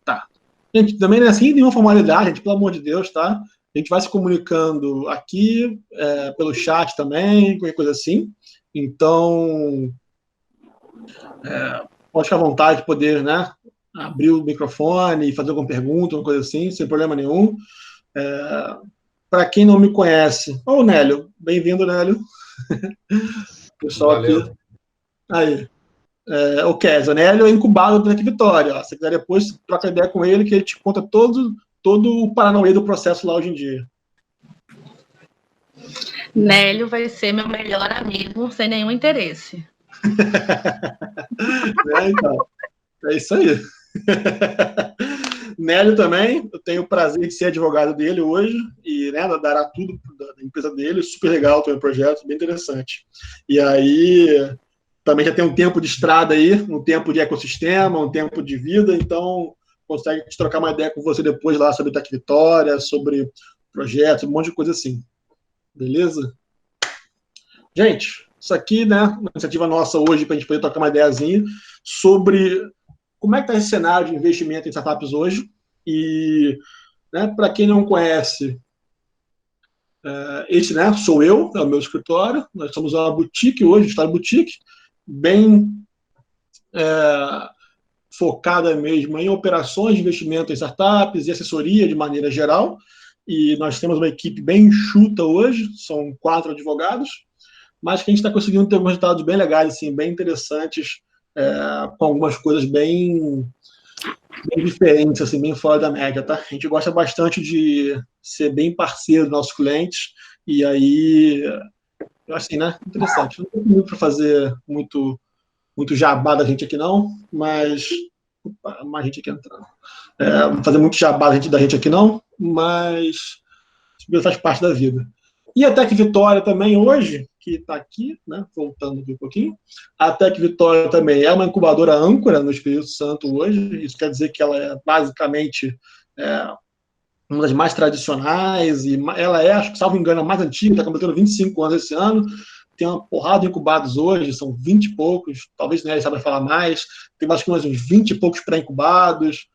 Tá. Gente, também não é assim nenhuma formalidade, gente, pelo amor de Deus, tá? A gente vai se comunicando aqui, pelo chat também, qualquer coisa assim. Então, pode ficar à vontade de poder, né, abrir o microfone e fazer alguma pergunta, uma coisa assim, sem problema nenhum. Para quem não me conhece, ô Nélio, bem-vindo, Nélio. Pessoal aqui. Valeu. Aí. O Kézia, Nélio é incubado do Tec Vitória. Ó. Se você quiser depois, troca ideia com ele, que ele te conta todo o paranauê do processo lá hoje em dia. Nélio vai ser meu melhor amigo, sem nenhum interesse. Então, é isso aí. Nélio também, eu tenho o prazer de ser advogado dele hoje e, né, dará tudo da empresa dele, super legal também o projeto, bem interessante. E aí, também já tem um tempo de estrada aí, um tempo de ecossistema, um tempo de vida, então consegue trocar uma ideia com você depois lá sobre Tec Vitória, sobre projetos, um monte de coisa assim. Beleza? Gente, isso aqui, né, uma iniciativa nossa hoje para a gente poder trocar uma ideiazinha sobre como é que está esse cenário de investimento em startups hoje. E, né, para quem não conhece, esse, né, sou eu, é o meu escritório. Nós somos uma boutique hoje, Startup Boutique, bem focada mesmo em operações de investimento em startups e assessoria de maneira geral. E nós temos uma equipe bem enxuta hoje, são 4 advogados, mas que a gente está conseguindo ter alguns resultados bem legais, assim, bem interessantes, com algumas coisas bem diferentes, assim, bem fora da média, tá? A gente gosta bastante de ser bem parceiro dos nossos clientes, e aí, assim, né, interessante. Não tem muito para fazer muito jabá da gente aqui, não, mas... Opa, mais gente aqui entrando. Não fazer muito jabá da gente aqui, não, mas isso faz parte da vida. E a Tec Vitória também hoje, que está aqui, né, voltando aqui um pouquinho, a Tec Vitória também é uma incubadora âncora no Espírito Santo hoje, isso quer dizer que ela é basicamente uma das mais tradicionais, e ela é, acho que, salvo engano, a mais antiga, está completando 25 anos esse ano, tem uma porrada de incubados hoje, são 20 e poucos, talvez né, saiba falar mais, tem mais que uns 20 e poucos pré-incubados,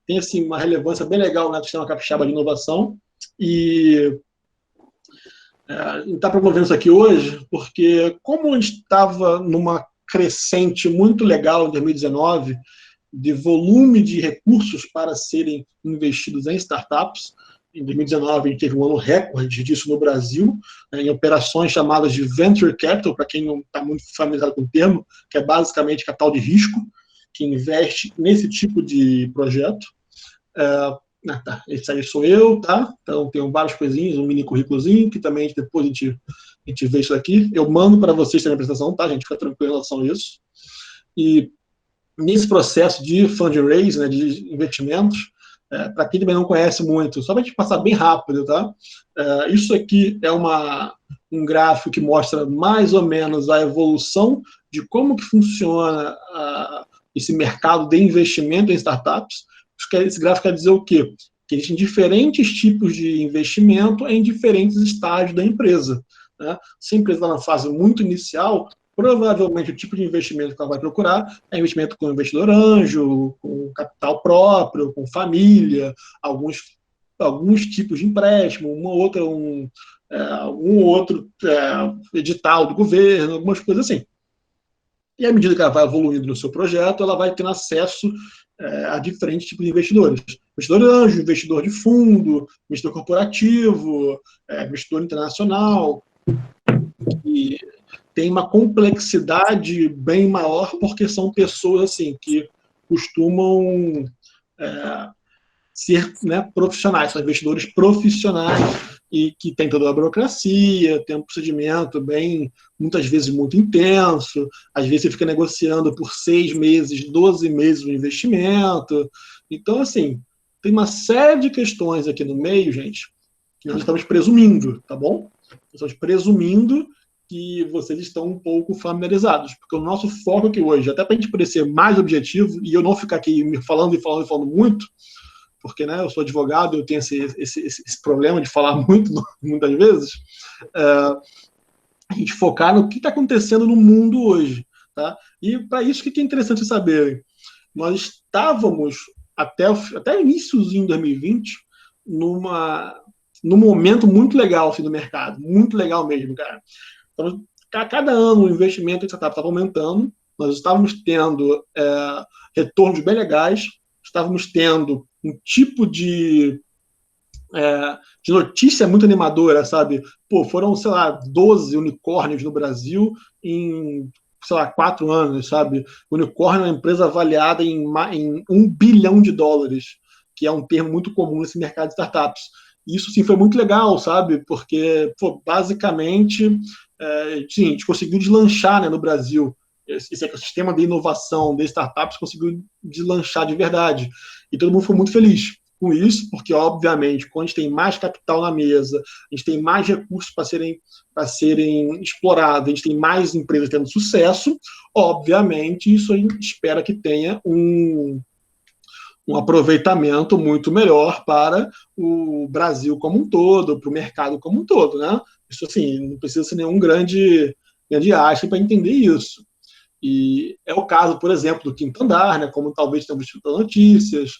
tem assim, uma relevância bem legal no sistema capixaba de inovação, e está promovendo isso aqui hoje, porque como a gente estava numa crescente muito legal em 2019, de volume de recursos para serem investidos em startups. Em 2019, a gente teve um ano recorde disso no Brasil, em operações chamadas de Venture Capital, para quem não está muito familiarizado com o termo, que é basicamente capital de risco, que investe nesse tipo de projeto. Tá, esse aí sou eu, tá? Então, tenho várias coisinhas, um mini currículozinho, que também depois a gente vê isso aqui. Eu mando para vocês também a apresentação, tá, gente? Fica tranquilo em relação a isso. E nesse processo de fundraise, né, de investimentos, para quem também não conhece muito, só para a gente passar bem rápido, tá? Isso aqui é um gráfico que mostra mais ou menos a evolução de como que funciona esse mercado de investimento em startups. Esse gráfico quer dizer o quê? Que existem diferentes tipos de investimento em diferentes estágios da empresa. Né? Se a empresa está na fase muito inicial, provavelmente o tipo de investimento que ela vai procurar é investimento com investidor anjo, com capital próprio, com família, alguns tipos de empréstimo, um outro edital do governo, algumas coisas assim. E à medida que ela vai evoluindo no seu projeto, ela vai tendo acesso a diferentes tipos de investidores. Investidor anjo, investidor de fundo, investidor corporativo, investidor internacional. E tem uma complexidade bem maior, porque são pessoas assim que costumam ser, né, profissionais, são investidores profissionais e que tem toda a burocracia, tem um procedimento muitas vezes muito intenso, às vezes você fica negociando por 6 meses, 12 meses o investimento. Então, assim, tem uma série de questões aqui no meio, gente, que nós estamos presumindo, tá bom? Estamos presumindo que vocês estão um pouco familiarizados, porque o nosso foco aqui hoje, até para a gente poder ser mais objetivo, e eu não ficar aqui me falando muito, porque né, eu sou advogado, eu tenho esse problema de falar muitas vezes, a gente focar no que está acontecendo no mundo hoje. Tá? E para isso, o que é interessante saber? Nós estávamos até iníciozinho de 2020, num momento muito legal assim, do mercado, muito legal mesmo, cara. Então, a cada ano o investimento em startup estava aumentando, nós estávamos tendo retornos bem legais, estávamos tendo um tipo de notícia muito animadora, sabe? Pô, foram, sei lá, 12 unicórnios no Brasil em, sei lá, 4 anos, sabe? Unicórnio é uma empresa avaliada em $1 bilhão, que é um termo muito comum nesse mercado de startups. Isso, sim, foi muito legal, sabe? Porque, pô, basicamente, sim, a gente conseguiu deslanchar, né, no Brasil. Esse ecossistema de inovação, de startups, conseguiu deslanchar de verdade. E todo mundo foi muito feliz com isso, porque, obviamente, quando a gente tem mais capital na mesa, a gente tem mais recursos para serem explorados, a gente tem mais empresas tendo sucesso, obviamente, isso a gente espera que tenha um aproveitamento muito melhor para o Brasil como um todo, para o mercado como um todo, né? Isso, assim, não precisa ser nenhum grande acho para entender isso. E é o caso, por exemplo, do Quinto Andar, né, como talvez tenhamos visto notícias.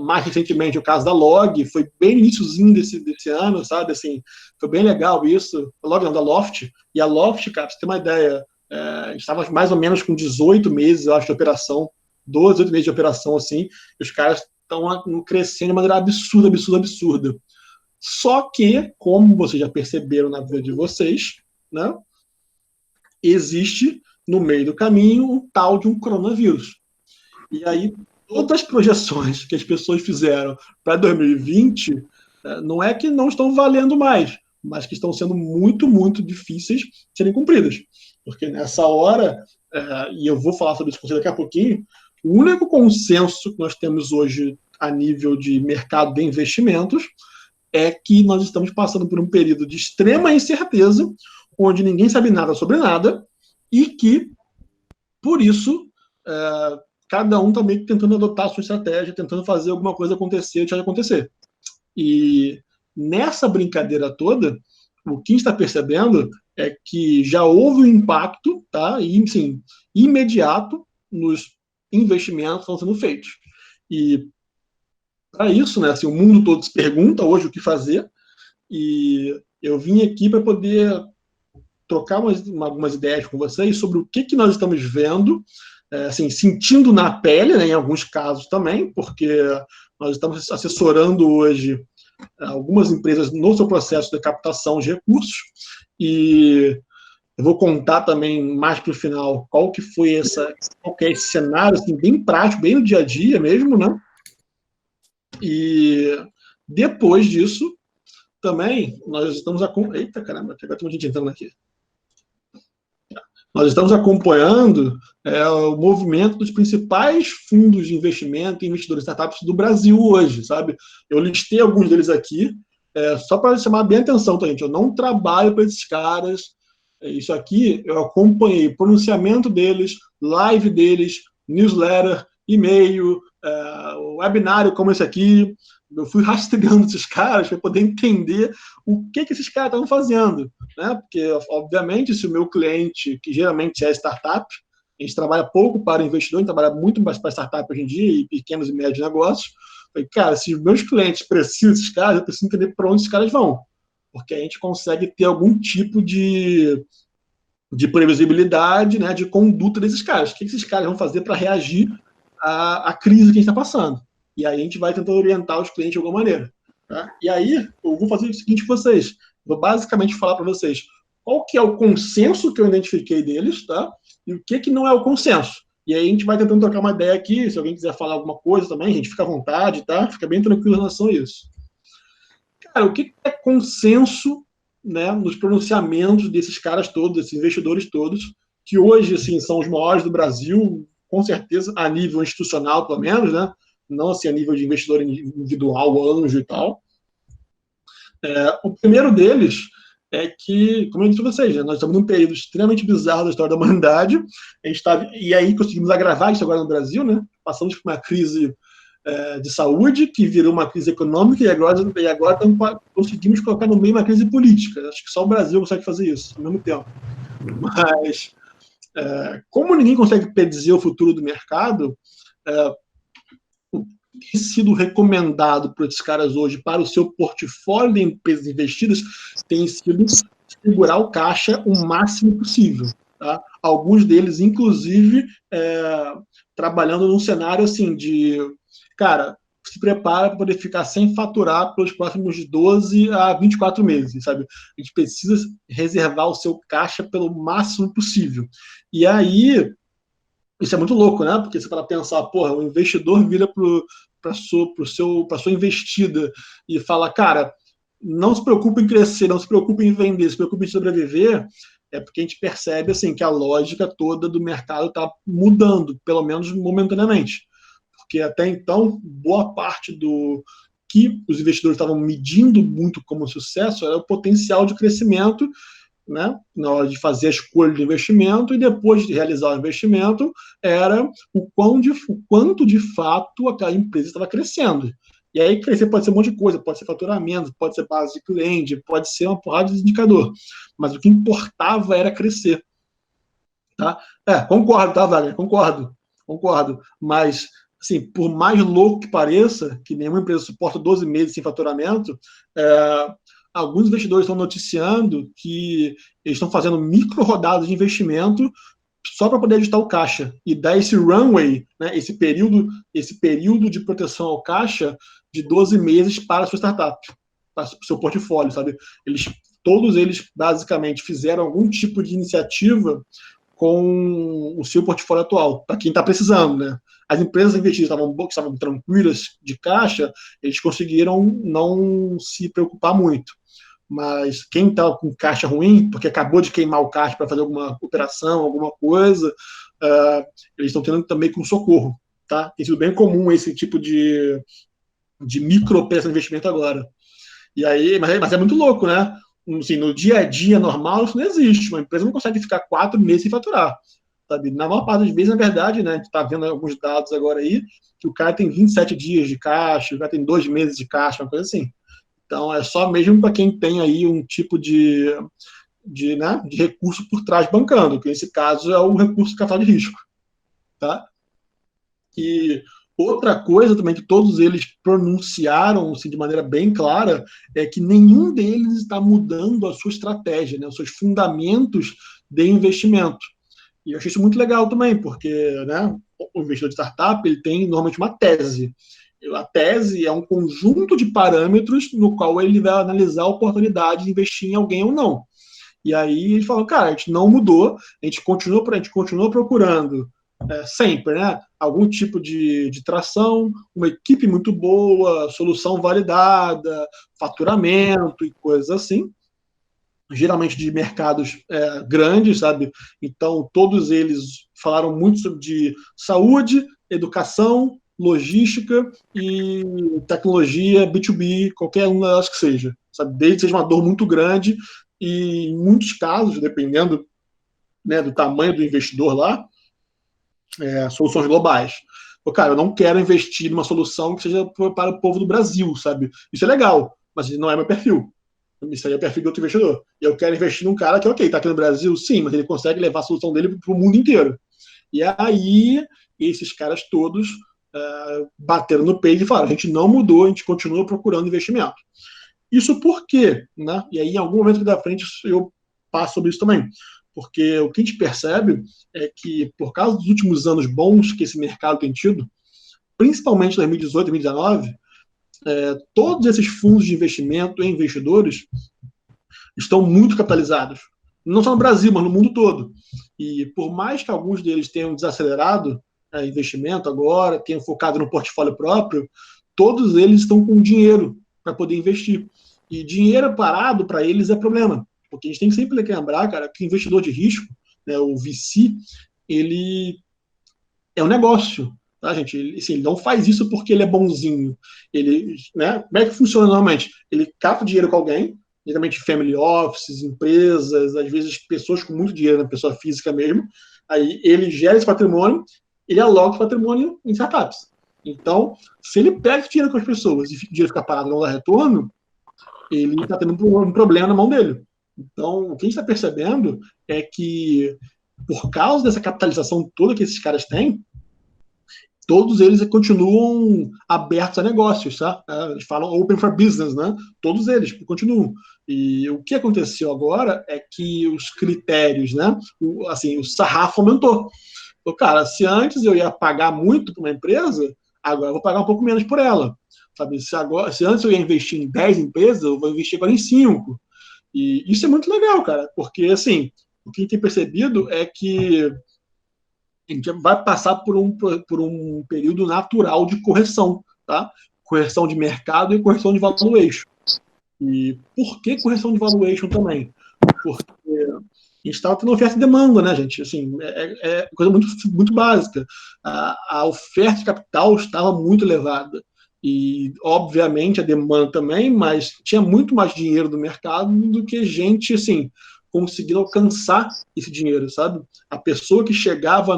Mais recentemente, o caso da Log, foi bem iníciozinho desse ano, sabe? Assim, foi bem legal isso. A Log não, da Loft. E a Loft, cara, pra você ter uma ideia, a gente estava mais ou menos com 18 meses, eu acho, de operação, 12, 18 meses de operação, assim, e os caras estão crescendo de maneira absurda, absurda, absurda. Só que, como vocês já perceberam na vida de vocês, né, existe no meio do caminho um tal de um coronavírus. E aí, todas as projeções que as pessoas fizeram para 2020 não é que não estão valendo mais, mas que estão sendo muito, muito difíceis de serem cumpridas. Porque nessa hora, e eu vou falar sobre isso daqui a pouquinho, o único consenso que nós temos hoje a nível de mercado de investimentos é que nós estamos passando por um período de extrema incerteza, onde ninguém sabe nada sobre nada, e que, por isso, cada um está meio que tentando adotar a sua estratégia, tentando fazer alguma coisa acontecer, deixar de acontecer. E nessa brincadeira toda, o que está percebendo é que já houve um impacto, tá? E, sim, imediato nos investimentos que estão sendo feitos. E para isso, né, assim, o mundo todo se pergunta hoje o que fazer, e eu vim aqui para poder trocar algumas ideias com vocês sobre o que nós estamos vendo, assim, sentindo na pele, né, em alguns casos também, porque nós estamos assessorando hoje algumas empresas no seu processo de captação de recursos, e eu vou contar também mais para o final qual que é esse cenário, assim, bem prático, bem no dia a dia mesmo, né? E depois disso, também, nós estamos Eita, caramba, agora tem uma gente entrando aqui. Nós estamos acompanhando o movimento dos principais fundos de investimento e investidores de startups do Brasil hoje, sabe? Eu listei alguns deles aqui, só para chamar bem a atenção, tá, gente? Eu não trabalho para esses caras. Isso aqui, eu acompanhei pronunciamento deles, live deles, newsletter, e-mail, webinário como esse aqui. Eu fui rastreando esses caras para poder entender o que esses caras estavam fazendo, né? Porque, obviamente, se o meu cliente, que geralmente é startup, a gente trabalha pouco para investidor, a gente trabalha muito mais para startup hoje em dia e pequenos e médios negócios. Falei, cara, se os meus clientes precisam desses caras, eu preciso entender para onde esses caras vão, porque a gente consegue ter algum tipo de previsibilidade, né, de conduta desses caras. O que esses caras vão fazer para reagir à crise que a gente está passando? E aí a gente vai tentando orientar os clientes de alguma maneira. Tá? E aí eu vou fazer o seguinte com vocês. Vou basicamente falar para vocês qual que é o consenso que eu identifiquei deles, tá? E o que não é o consenso. E aí a gente vai tentando trocar uma ideia aqui. Se alguém quiser falar alguma coisa também, a gente fica à vontade, tá? Fica bem tranquilo em relação a isso. Cara, o que é consenso, né, nos pronunciamentos desses caras todos, desses investidores todos, que hoje, assim, são os maiores do Brasil, com certeza, a nível institucional, pelo menos, né? Não assim a nível de investidor individual, anjo e tal. O primeiro deles é que, como eu disse para vocês, né, nós estamos num período extremamente bizarro da história da humanidade, e aí conseguimos agravar isso agora no Brasil, né? Passamos por uma crise de saúde, que virou uma crise econômica, e agora conseguimos colocar no meio uma crise política. Acho que só o Brasil consegue fazer isso ao mesmo tempo. Mas, como ninguém consegue predizer o futuro do mercado, tem sido recomendado por esses caras hoje para o seu portfólio de empresas investidas tem sido segurar o caixa o máximo possível. Tá? Alguns deles, inclusive, trabalhando num cenário assim de, cara, se prepara para poder ficar sem faturar pelos próximos 12 a 24 meses, sabe? A gente precisa reservar o seu caixa pelo máximo possível. E aí, isso é muito louco, né? Porque você para pensar, porra, o investidor vira para sua investida e fala, cara, não se preocupe em crescer, não se preocupe em vender, se preocupe em sobreviver, é porque a gente percebe assim que a lógica toda do mercado está mudando, pelo menos momentaneamente. Porque até então, boa parte do que os investidores estavam medindo muito como sucesso era o potencial de crescimento, né, na hora de fazer a escolha de investimento, e depois de realizar o investimento, era o quanto de fato aquela empresa estava crescendo. E aí crescer pode ser um monte de coisa, pode ser faturamento, pode ser base de cliente, pode ser uma porrada de indicador. Mas o que importava era crescer. Tá? Concordo, tá, Wagner? Concordo. Mas, assim, por mais louco que pareça, que nenhuma empresa suporta 12 meses sem faturamento, alguns investidores estão noticiando que eles estão fazendo micro rodadas de investimento só para poder ajustar o caixa e dar esse runway, né, esse período de proteção ao caixa de 12 meses para a sua startup, para o seu portfólio, sabe? Todos eles basicamente fizeram algum tipo de iniciativa com o seu portfólio atual, para quem está precisando, né? As empresas investidas estavam tranquilas de caixa, eles conseguiram não se preocupar muito. Mas quem está com caixa ruim, porque acabou de queimar o caixa para fazer alguma operação, alguma coisa, eles estão tendo também com socorro. Tá? Tem sido bem comum esse tipo de micro-operação de investimento agora. E aí, mas é muito louco, né? Assim, no dia a dia normal, isso não existe. Uma empresa não consegue ficar 4 meses sem faturar. Sabe? Na maior parte das vezes, na verdade, né, a gente está vendo alguns dados agora aí, que o cara tem 27 dias de caixa, o cara tem 2 meses de caixa, uma coisa assim. Então, é só mesmo para quem tem aí um tipo de recurso por trás bancando, que nesse caso é o recurso de capital de risco. Tá? E outra coisa também que todos eles pronunciaram assim, de maneira bem clara é que nenhum deles está mudando a sua estratégia, né, os seus fundamentos de investimento. E eu achei isso muito legal também, porque, né, o investidor de startup ele tem normalmente uma tese. A tese é um conjunto de parâmetros no qual ele vai analisar a oportunidade de investir em alguém ou não. E aí eles falam, cara, a gente não mudou, a gente continua procurando sempre, né, algum tipo de tração, uma equipe muito boa, solução validada, faturamento e coisas assim, geralmente de mercados grandes, sabe? Então, todos eles falaram muito sobre saúde, educação, logística e tecnologia B2B, qualquer uma delas que seja, sabe? Desde que seja uma dor muito grande e, em muitos casos, dependendo, né, do tamanho do investidor lá, soluções globais. Cara, eu não quero investir numa solução que seja para o povo do Brasil, sabe? Isso é legal, mas não é meu perfil. Isso aí é o perfil do outro investidor. Eu quero investir num cara que, ok, está aqui no Brasil, sim, mas ele consegue levar a solução dele para o mundo inteiro. E aí, esses caras todos bateram no peito e falaram, a gente não mudou, a gente continua procurando investimento. Isso por quê? Né? E aí, em algum momento da frente, eu passo sobre isso também. Porque o que a gente percebe é que, por causa dos últimos anos bons que esse mercado tem tido, principalmente 2018, 2019, todos esses fundos de investimento e investidores estão muito capitalizados. Não só no Brasil, mas no mundo todo. E por mais que alguns deles tenham desacelerado investimento agora, tenham focado no portfólio próprio, todos eles estão com dinheiro para poder investir. E dinheiro parado para eles é problema. Porque a gente tem que sempre lembrar, cara, que o investidor de risco, né, o VC, ele é um negócio. Tá, gente? Ele não faz isso porque ele é bonzinho. Ele, né, como é que funciona normalmente? Ele capta dinheiro com alguém, geralmente family offices, empresas, às vezes pessoas com muito dinheiro, né, pessoa física mesmo. Aí ele gera esse patrimônio, ele aloca esse patrimônio em startups. Então, se ele pega dinheiro com as pessoas e o dinheiro fica parado e não dá retorno, ele está tendo um problema na mão dele. Então, o que a gente está percebendo é que, por causa dessa capitalização toda que esses caras têm, todos eles continuam abertos a negócios, tá? Eles falam open for business, né? Todos eles continuam. E o que aconteceu agora é que os critérios, né? O sarrafo aumentou. Então, cara, se antes eu ia pagar muito para uma empresa, agora eu vou pagar um pouco menos por ela. Sabe? Se antes eu ia investir em 10 empresas, eu vou investir agora em 5. E isso é muito legal, cara, porque, assim, o que a gente tem percebido é que a gente vai passar por um período natural de correção, tá? Correção de mercado e correção de valuation. E por que correção de valuation também? Porque a gente estava tendo oferta e demanda, né, gente? Assim, é coisa muito, muito básica. A oferta de capital estava muito elevada. E, obviamente, a demanda também, mas tinha muito mais dinheiro no mercado do que gente, assim, conseguindo alcançar esse dinheiro, sabe? A pessoa que chegava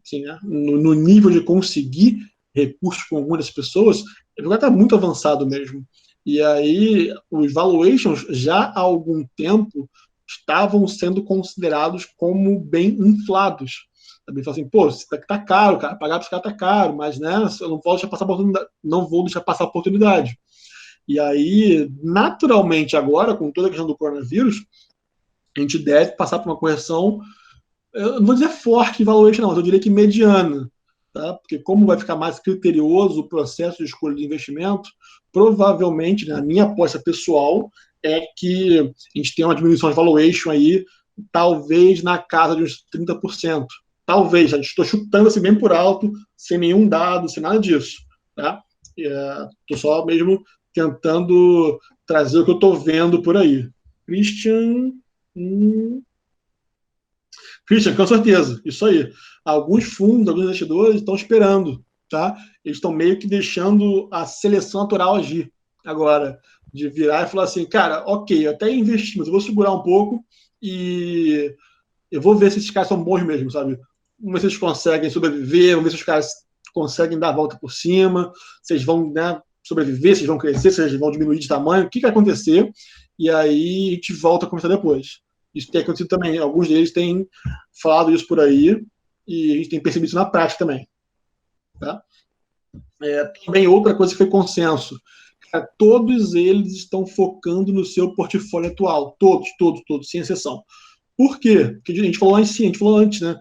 assim, né, no nível de conseguir recursos com algumas das pessoas, ele já está muito avançado mesmo. E aí, os valuations, já há algum tempo, estavam sendo considerados como bem inflados. Também fala assim, pô, isso daqui tá caro, cara, pagar para esse cara tá caro, mas né, eu não posso deixar passar a oportunidade, não vou deixar passar a oportunidade. E aí, naturalmente, agora, com toda a questão do coronavírus, a gente deve passar por uma correção, eu não vou dizer forte em valuation, não, mas eu diria que mediana. Tá? Porque como vai ficar mais criterioso o processo de escolha de investimento, provavelmente, na minha aposta pessoal, é que a gente tem uma diminuição de valuation aí, talvez na casa de uns 30%. Talvez, estou chutando assim bem por alto, sem nenhum dado, sem nada disso. Tá? Estou só mesmo tentando trazer o que eu estou vendo por aí. Christian. Christian, com certeza, isso aí. Alguns fundos, alguns investidores estão esperando, tá? Eles estão meio que deixando a seleção natural agir agora, de virar e falar assim, cara, ok, eu até investi, mas eu vou segurar um pouco e eu vou ver se esses caras são bons mesmo, sabe? Vamos ver se eles conseguem sobreviver, vamos ver se os caras conseguem dar a volta por cima, se eles vão, né, sobreviver, se eles vão crescer, se eles vão diminuir de tamanho, o que vai acontecer, e aí a gente volta a conversar depois. Isso tem acontecido também, alguns deles têm falado isso por aí, e a gente tem percebido isso na prática também. Tá? Também outra coisa que foi consenso, todos eles estão focando no seu portfólio atual, todos, sem exceção. Por quê? Porque a gente falou antes, sim, a gente falou antes, né?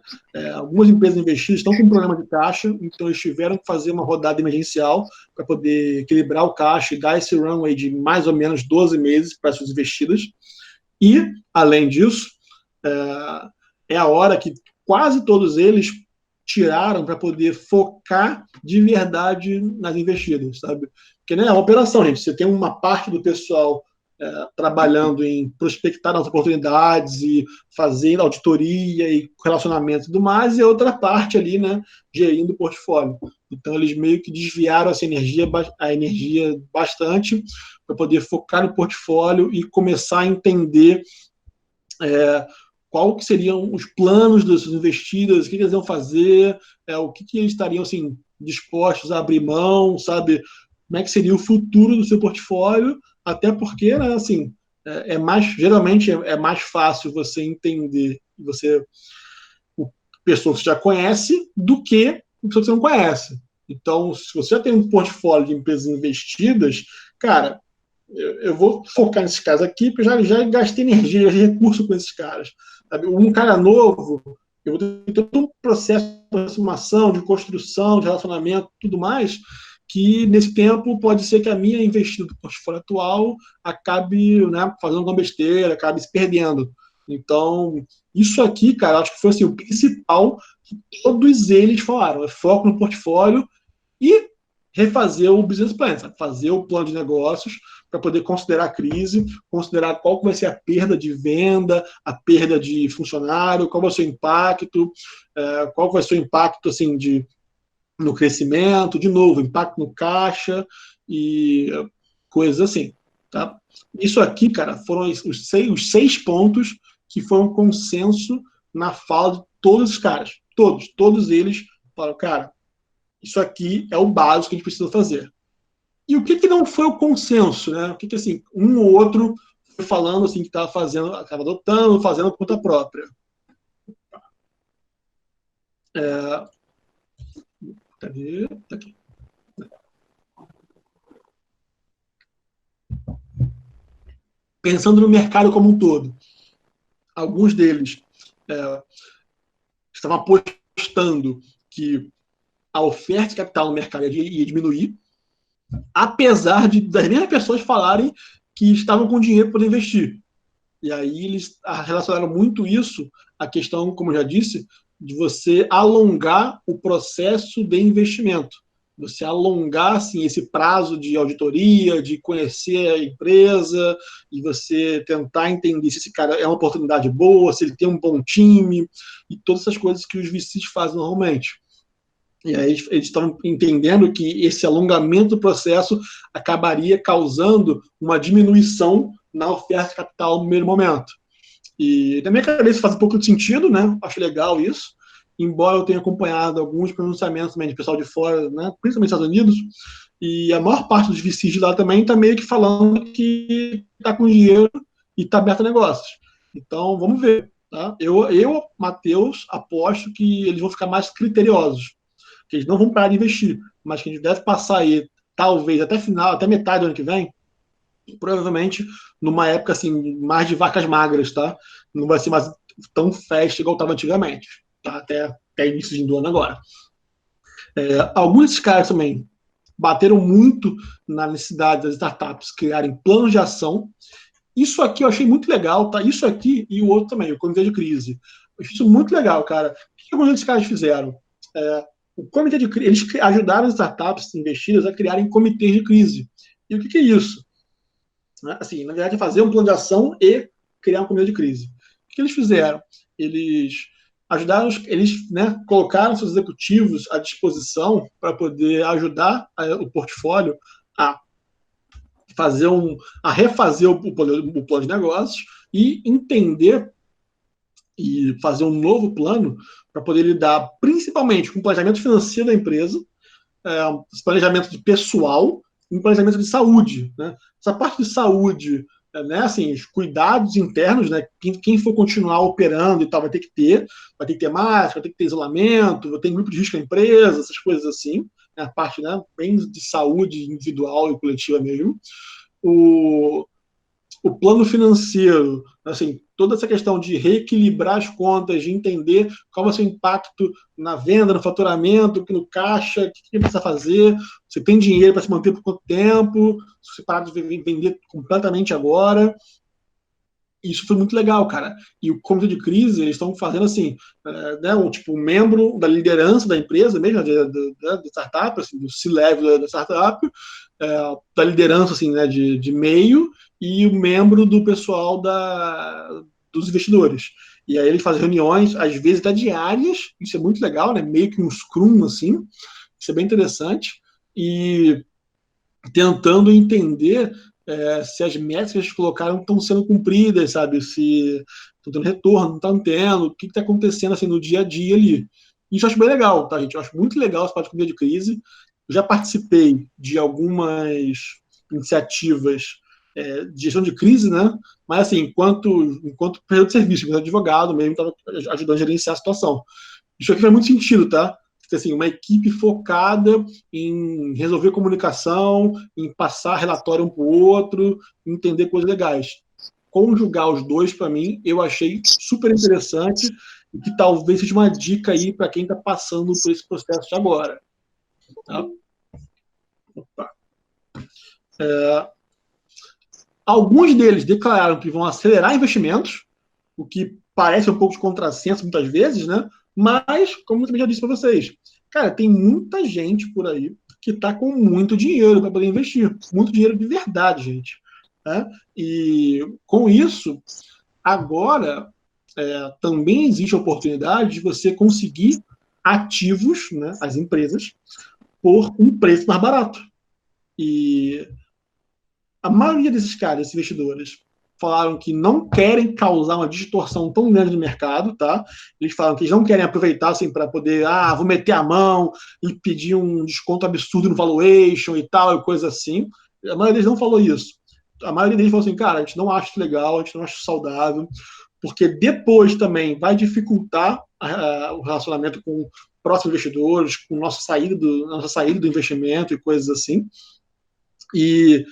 Algumas empresas investidas estão com problema de caixa, então eles tiveram que fazer uma rodada emergencial para poder equilibrar o caixa e dar esse runway de mais ou menos 12 meses para as suas investidas. E, além disso, é a hora que quase todos eles tiraram para poder focar de verdade nas investidas, sabe? Porque né, é uma operação, gente. Você tem uma parte do pessoal trabalhando em prospectar as oportunidades e fazer auditoria e relacionamento e tudo mais, e a outra parte ali, né, gerindo o portfólio. Então, eles meio que desviaram a energia bastante para poder focar no portfólio e começar a entender qual que seriam os planos das suas investidas, o que eles iam fazer, o que eles estariam assim, dispostos a abrir mão, sabe? Como é que seria o futuro do seu portfólio, até porque, né, assim, geralmente é mais fácil você entender pessoas que você já conhece do que pessoas que você não conhece. Então, se você já tem um portfólio de empresas investidas, cara, eu vou focar nesses caras aqui, porque eu já gastei energia, já recurso com esses caras. Sabe? Um cara novo, eu vou ter todo um processo de aproximação, de construção, de relacionamento, tudo mais, que nesse tempo pode ser que a minha investida do portfólio atual acabe, né, fazendo alguma besteira, acabe se perdendo. Então, isso aqui, cara, acho que foi assim, o principal que todos eles falaram, é foco no portfólio e refazer o business plan, sabe? Fazer o plano de negócios para poder considerar a crise, considerar qual vai ser a perda de venda, a perda de funcionário, qual vai ser o impacto, qual vai ser o impacto assim, no crescimento, de novo, impacto no caixa e coisas assim. Tá? Isso aqui, cara, foram os 6 pontos que foram consenso na fala de todos os caras. Todos eles falaram, cara, isso aqui é o básico que a gente precisa fazer. E o que não foi o consenso, né? O que assim, um ou outro foi falando assim que estava fazendo, estava adotando, fazendo por conta própria. Cadê? Tá aqui. Pensando no mercado como um todo, alguns deles estavam apostando que a oferta de capital no mercado ia diminuir, apesar das mesmas pessoas falarem que estavam com dinheiro para investir. E aí eles relacionaram muito isso à questão, como eu já disse, de você alongar o processo de investimento. Você alongar assim, esse prazo de auditoria, de conhecer a empresa, e você tentar entender se esse cara é uma oportunidade boa, se ele tem um bom time, e todas essas coisas que os VCs fazem normalmente. E aí eles estavam entendendo que esse alongamento do processo acabaria causando uma diminuição na oferta de capital no primeiro momento. E na minha cabeça faz um pouco de sentido, né? Acho legal isso. Embora eu tenha acompanhado alguns pronunciamentos também de pessoal de fora, né? Principalmente nos Estados Unidos, e a maior parte dos VCs de lá também está meio que falando que está com dinheiro e está aberto a negócios. Então, vamos ver. Tá? Eu, Matheus, aposto que eles vão ficar mais criteriosos, que eles não vão parar de investir, mas que a gente deve passar aí, talvez, até final, até metade do ano que vem, provavelmente numa época assim, mais de vacas magras, tá? Não vai ser mais tão festa igual estava antigamente, tá? Até início do ano agora. Alguns desses caras também bateram muito na necessidade das startups criarem planos de ação. Isso aqui eu achei muito legal, tá? Isso aqui e o outro também, o comitê de crise. Eu achei isso muito legal, cara. O que alguns desses caras fizeram? O comitê de crise, eles ajudaram as startups investidas a criarem comitês de crise. E o que é isso? Assim, na verdade, é fazer um plano de ação e criar um comitê de crise. O que eles fizeram? Eles ajudaram, eles colocaram seus executivos à disposição para poder ajudar o portfólio a refazer o plano de negócios e entender e fazer um novo plano para poder lidar principalmente com o planejamento financeiro da empresa, planejamento de pessoal e um planejamento de saúde. Né? Essa parte de saúde, assim, os cuidados internos, né? Quem for continuar operando e tal vai ter que ter máscara, vai ter que ter isolamento, vai ter grupo de risco na empresa, essas coisas assim. Né? A parte bem de saúde individual e coletiva mesmo. O plano financeiro, assim, toda essa questão de reequilibrar as contas, de entender qual vai ser o impacto na venda, no faturamento, no caixa, o que precisa fazer, você tem dinheiro para se manter por quanto tempo, se você parar de vender completamente agora. Isso foi muito legal, cara. E o comitê de crise, eles estão fazendo assim, um membro da liderança da empresa mesmo, da startup, assim, do C-level da startup, da liderança assim, de meio, e o membro do pessoal dos investidores. E aí eles fazem reuniões, às vezes até diárias, isso é muito legal, né? Meio que um scrum, assim, isso é bem interessante, e tentando entender se as metas que eles colocaram estão sendo cumpridas, sabe? Se estão tendo retorno, não estão tendo, o que está acontecendo assim, no dia a dia ali. Isso eu acho bem legal, tá, gente? Eu acho muito legal essa parte de comitê de crise. Eu já participei de algumas iniciativas de gestão de crise, né? Mas, assim, enquanto prestador de serviço, enquanto advogado mesmo, estava ajudando a gerenciar a situação. Isso aqui faz muito sentido, tá? Assim, uma equipe focada em resolver comunicação, em passar relatório um para o outro, entender coisas legais. Conjugar os dois, para mim, eu achei super interessante e que talvez seja uma dica aí para quem está passando por esse processo de agora. Tá? Opa. Alguns deles declararam que vão acelerar investimentos, o que parece um pouco de contrassenso muitas vezes, né? Mas, como eu também já disse para vocês, cara, tem muita gente por aí que está com muito dinheiro para poder investir. Muito dinheiro de verdade, gente. Né? E com isso, agora também existe a oportunidade de você conseguir ativos, né, as empresas, por um preço mais barato. E a maioria desses caras, desses investidores, falaram que não querem causar uma distorção tão grande no mercado, tá? Eles falam que eles não querem aproveitar assim para poder, vou meter a mão e pedir um desconto absurdo no valuation e tal, e coisa assim. A maioria deles não falou isso. A maioria deles falou assim, cara, a gente não acha legal, a gente não acha saudável, porque depois também vai dificultar o relacionamento com próximos investidores, com nossa saída do investimento e coisas assim. E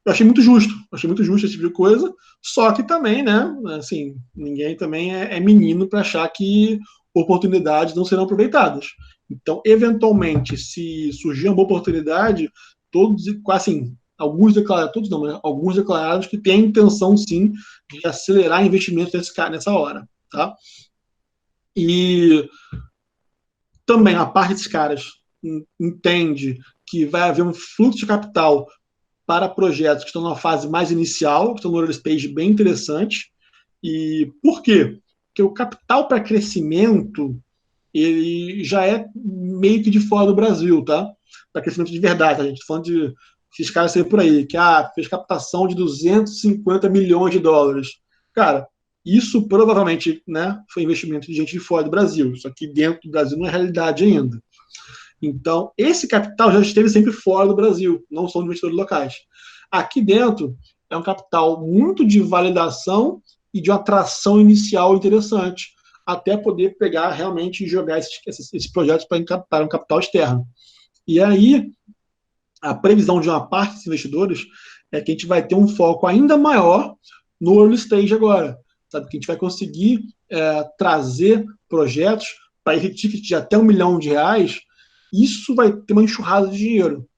eu achei muito justo esse tipo de coisa, só que também, né, assim, ninguém também é menino para achar que oportunidades não serão aproveitadas. Então, eventualmente, se surgir uma boa oportunidade, todos, assim, alguns declarados, todos não, mas alguns declarados que têm a intenção, sim, de acelerar investimentos nessa hora, tá? E também a parte desses caras entende que vai haver um fluxo de capital para projetos que estão numa fase mais inicial, que estão no early stage bem interessante. E por quê? Porque o capital para crescimento ele já é meio que de fora do Brasil, tá? Para crescimento de verdade, a gente falando de esses caras aí por aí, que fez captação de 250 milhões de dólares. Cara, isso provavelmente, né, foi investimento de gente de fora do Brasil. Isso aqui dentro do Brasil não é realidade ainda. Então, esse capital já esteve sempre fora do Brasil, não são investidores locais. Aqui dentro é um capital muito de validação e de uma atração inicial interessante, até poder pegar realmente e jogar esses projetos para um capital externo. E aí, a previsão de uma parte dos investidores é que a gente vai ter um foco ainda maior no early stage agora. Sabe? Que a gente vai conseguir trazer projetos para esse ticket de até R$1 milhão, isso vai ter uma enxurrada de dinheiro.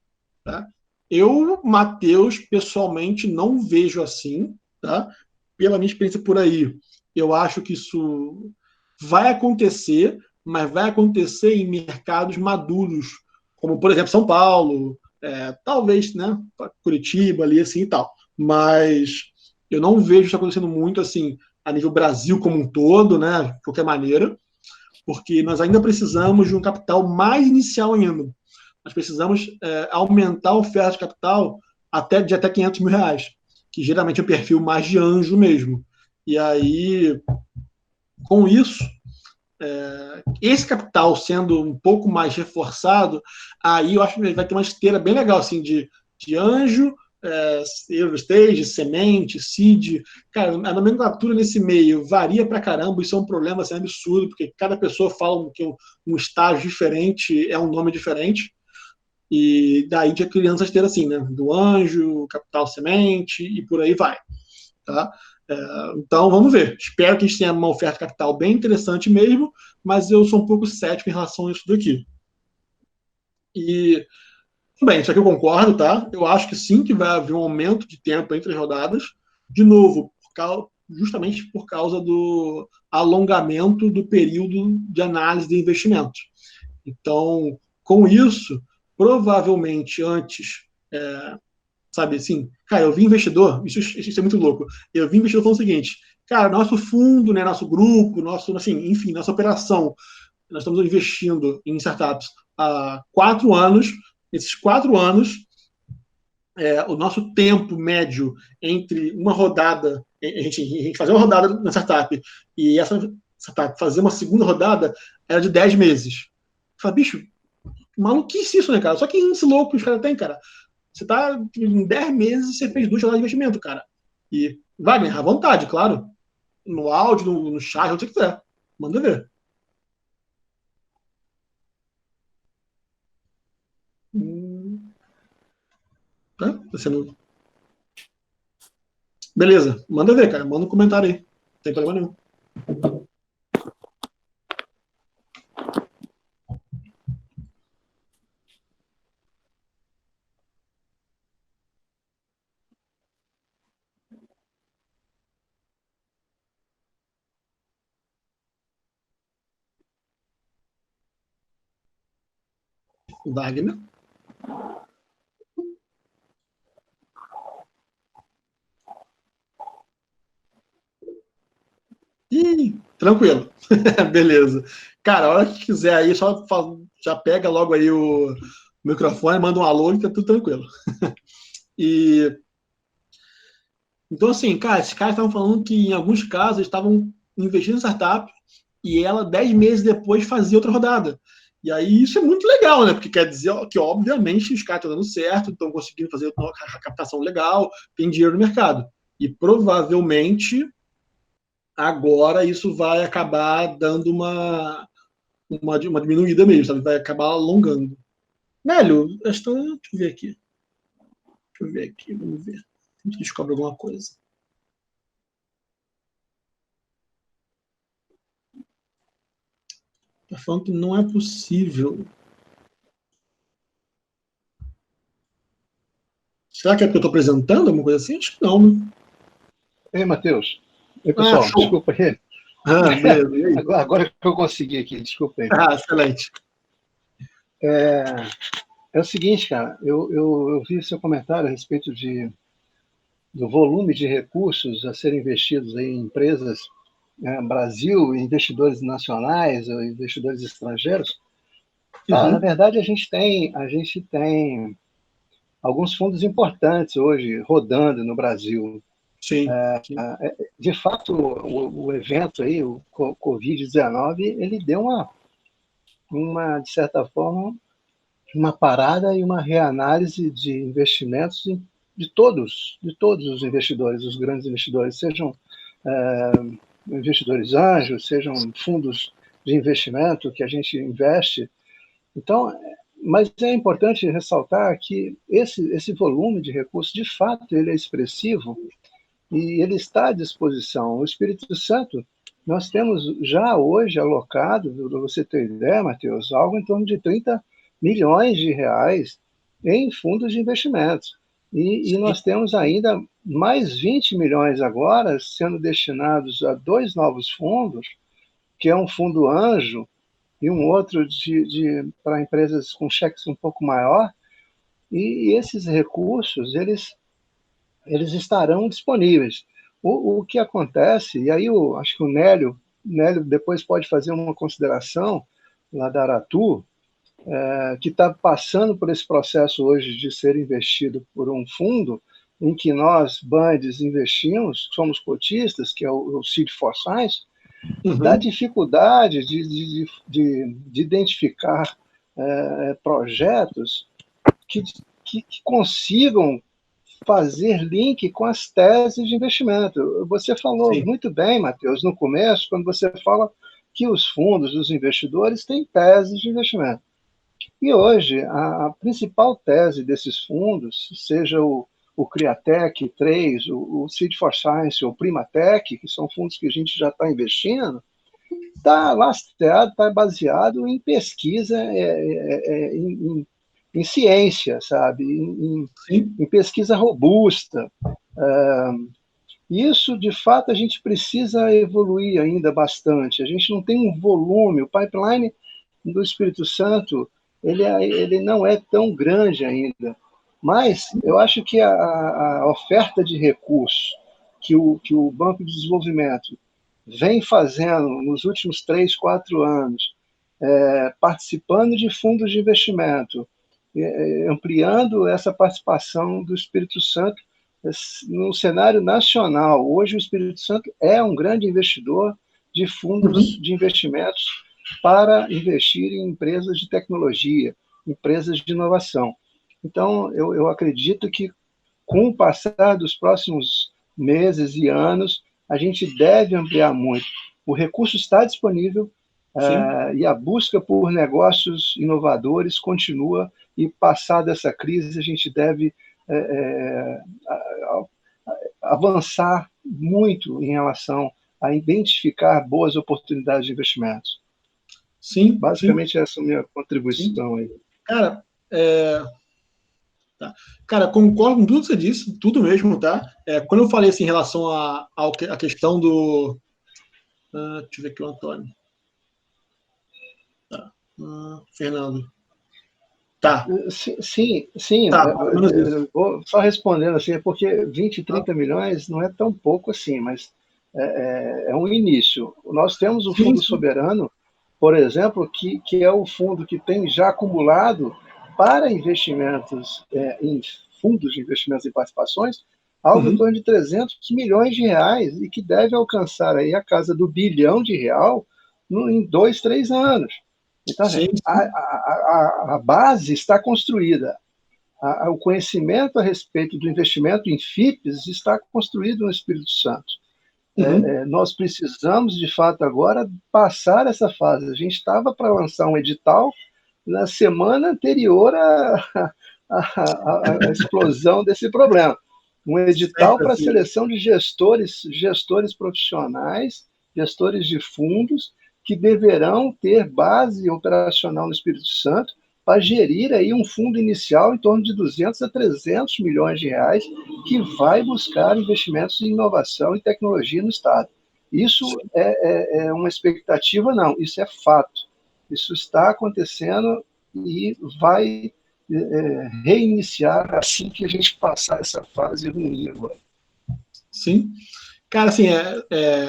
Tá? Eu, Matheus, pessoalmente não vejo assim, tá? Pela minha experiência por aí. Eu acho que isso vai acontecer, mas vai acontecer em mercados maduros, como, por exemplo, São Paulo, talvez, né, Curitiba, ali, assim e tal. Mas eu não vejo isso acontecendo muito, assim, a nível Brasil como um todo, né, de qualquer maneira, porque nós ainda precisamos de um capital mais inicial ainda. Nós precisamos aumentar a oferta de capital de até R$500 mil, que geralmente é um perfil mais de anjo mesmo. E aí, com isso, esse capital sendo um pouco mais reforçado, aí eu acho que vai ter uma esteira bem legal, assim, de anjo, early stage, semente, seed. Cara, a nomenclatura nesse meio varia pra caramba, isso é um problema assim, absurdo, porque cada pessoa fala que um estágio diferente é um nome diferente, e daí de crianças ter assim, né, do anjo, capital semente, e por aí vai, tá? Então, vamos ver. Espero que a gente tenha uma oferta capital bem interessante mesmo, mas eu sou um pouco cético em relação a isso daqui. E, bem, isso aqui eu concordo, tá? Eu acho que sim, que vai haver um aumento de tempo entre as rodadas, de novo, justamente por causa do alongamento do período de análise de investimentos. Então, com isso, provavelmente antes, sabe assim, cara, eu vi investidor, isso é muito louco, eu vi investidor falando o seguinte, cara, nosso fundo, né, nosso grupo, assim, enfim, nossa operação, nós estamos investindo em startups há 4 anos, nesses 4 anos, o nosso tempo médio entre uma rodada, a gente fazer uma rodada na startup e essa startup fazer uma segunda rodada era de 10 meses. Fala, bicho, maluquice isso, né, cara? Só que esse louco os caras têm, cara. Você tá em 10 meses, você fez 2 rodadas de investimento, cara. E Wagner, à vontade, claro. No áudio, no chat, onde você quiser. Manda ver. Tá? Você não... Beleza, manda ver, cara. Manda um comentário aí. Não tem problema nenhum. Wagner. Ih, tranquilo. Beleza. Cara, a hora que quiser aí, só já pega logo aí o microfone, manda um alô e tá tudo tranquilo. E então, assim, cara, esses caras estavam falando que em alguns casos eles estavam investindo em startup e ela 10 meses depois fazia outra rodada. E aí isso é muito legal, né? Porque quer dizer que, obviamente, os caras estão dando certo, estão conseguindo fazer uma captação legal, tem dinheiro no mercado. E provavelmente agora isso vai acabar dando uma diminuída mesmo, sabe? Vai acabar alongando. Velho, deixa eu ver aqui. Vamos ver. A gente descobre alguma coisa. Tá falando que não é possível. Será que é porque eu estou apresentando alguma coisa assim? Acho que não, né? Ei, Matheus. Oi, pessoal. Show. Desculpa aí. Beleza. E aí? Agora que eu consegui aqui, desculpa aí. Excelente. É o seguinte, cara, eu vi seu comentário a respeito do volume de recursos a serem investidos em empresas, Brasil, investidores nacionais ou investidores estrangeiros. Na verdade, a gente tem alguns fundos importantes hoje rodando no Brasil. Sim. De fato, o evento aí, o Covid-19, ele deu de certa forma, uma parada e uma reanálise de investimentos de todos os investidores, os grandes investidores, sejam investidores anjos, sejam fundos de investimento que a gente investe. Então, mas é importante ressaltar que esse volume de recursos, de fato, ele é expressivo e ele está à disposição. O Espírito Santo, nós temos já hoje alocado, para você ter ideia, Matheus, algo em torno de 30 milhões de reais em fundos de investimentos. E nós temos ainda mais 20 milhões agora sendo destinados a 2 novos fundos, que é um fundo anjo e um outro para empresas com cheques um pouco maior. E esses recursos, eles estarão disponíveis. O que acontece, e aí acho que o Nélio depois pode fazer uma consideração lá da Aratu, que está passando por esse processo hoje de ser investido por um fundo em que nós, Bandes, investimos, somos cotistas, que é o Seed for Science, da dificuldade de identificar projetos que consigam fazer link com as teses de investimento. Você falou muito bem, Matheus, no começo, quando você fala que os fundos, os investidores, têm teses de investimento. E hoje, a principal tese desses fundos, seja o Criatec 3, o Seed for Science ou o Primatec, que são fundos que a gente já está investindo, está lastreado, está baseado em pesquisa, em ciência, sabe? Em pesquisa robusta. Isso, de fato, a gente precisa evoluir ainda bastante. A gente não tem um volume, o pipeline do Espírito Santo, ele não é tão grande ainda. Mas eu acho que a oferta de recursos que o Banco de Desenvolvimento vem fazendo nos últimos 3, 4 anos, participando de fundos de investimento, ampliando essa participação do Espírito Santo no cenário nacional. Hoje o Espírito Santo é um grande investidor de fundos de investimentos para investir em empresas de tecnologia, empresas de inovação. Então, eu acredito que, com o passar dos próximos meses e anos, a gente deve ampliar muito. O recurso está disponível e a busca por negócios inovadores continua, e, passada essa crise, a gente deve avançar muito em relação a identificar boas oportunidades de investimentos. Sim. Basicamente, essa é a minha contribuição aí. Cara, Cara, concordo com tudo que você disse, tudo mesmo, tá? Quando eu falei assim, em relação à questão do... deixa eu ver aqui o Antônio. Tá. Fernando. Tá. Sim. Tá, vou só respondendo assim, porque 20, 30 milhões não é tão pouco assim, mas é um início. Nós temos o Fundo Soberano, por exemplo, que é o fundo que tem já acumulado para investimentos em fundos de investimentos e participações, algo em torno de 300 milhões de reais, e que deve alcançar aí a casa do R$ 1 bilhão em 2, 3 anos. Então, a base está construída. O conhecimento a respeito do investimento em FIPs está construído no Espírito Santo. Nós precisamos, de fato, agora passar essa fase. A gente estava para lançar um edital na semana anterior à explosão desse problema. Um edital para seleção de gestores profissionais, gestores de fundos, que deverão ter base operacional no Espírito Santo para gerir aí um fundo inicial em torno de 200 a 300 milhões de reais, que vai buscar investimentos em inovação e tecnologia no Estado. Isso é uma expectativa? Não, isso é fato. Isso está acontecendo e vai reiniciar assim que a gente passar essa fase ruim agora. Sim. Cara, assim,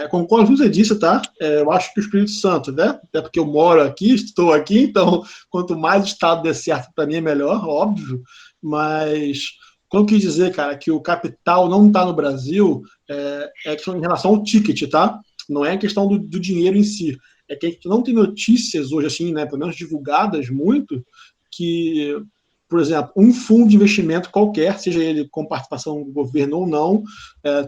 concordo com o que você disse, tá? Eu acho que o Espírito Santo, né? Até porque eu moro aqui, estou aqui, então quanto mais o Estado der certo, para mim é melhor, óbvio. Mas quando eu quis dizer, cara, que o capital não está no Brasil, é questão em relação ao ticket, tá? Não é questão do dinheiro em si. É que a gente não tem notícias hoje, assim, né? Pelo menos divulgadas muito, que, por exemplo, um fundo de investimento qualquer, seja ele com participação do governo ou não,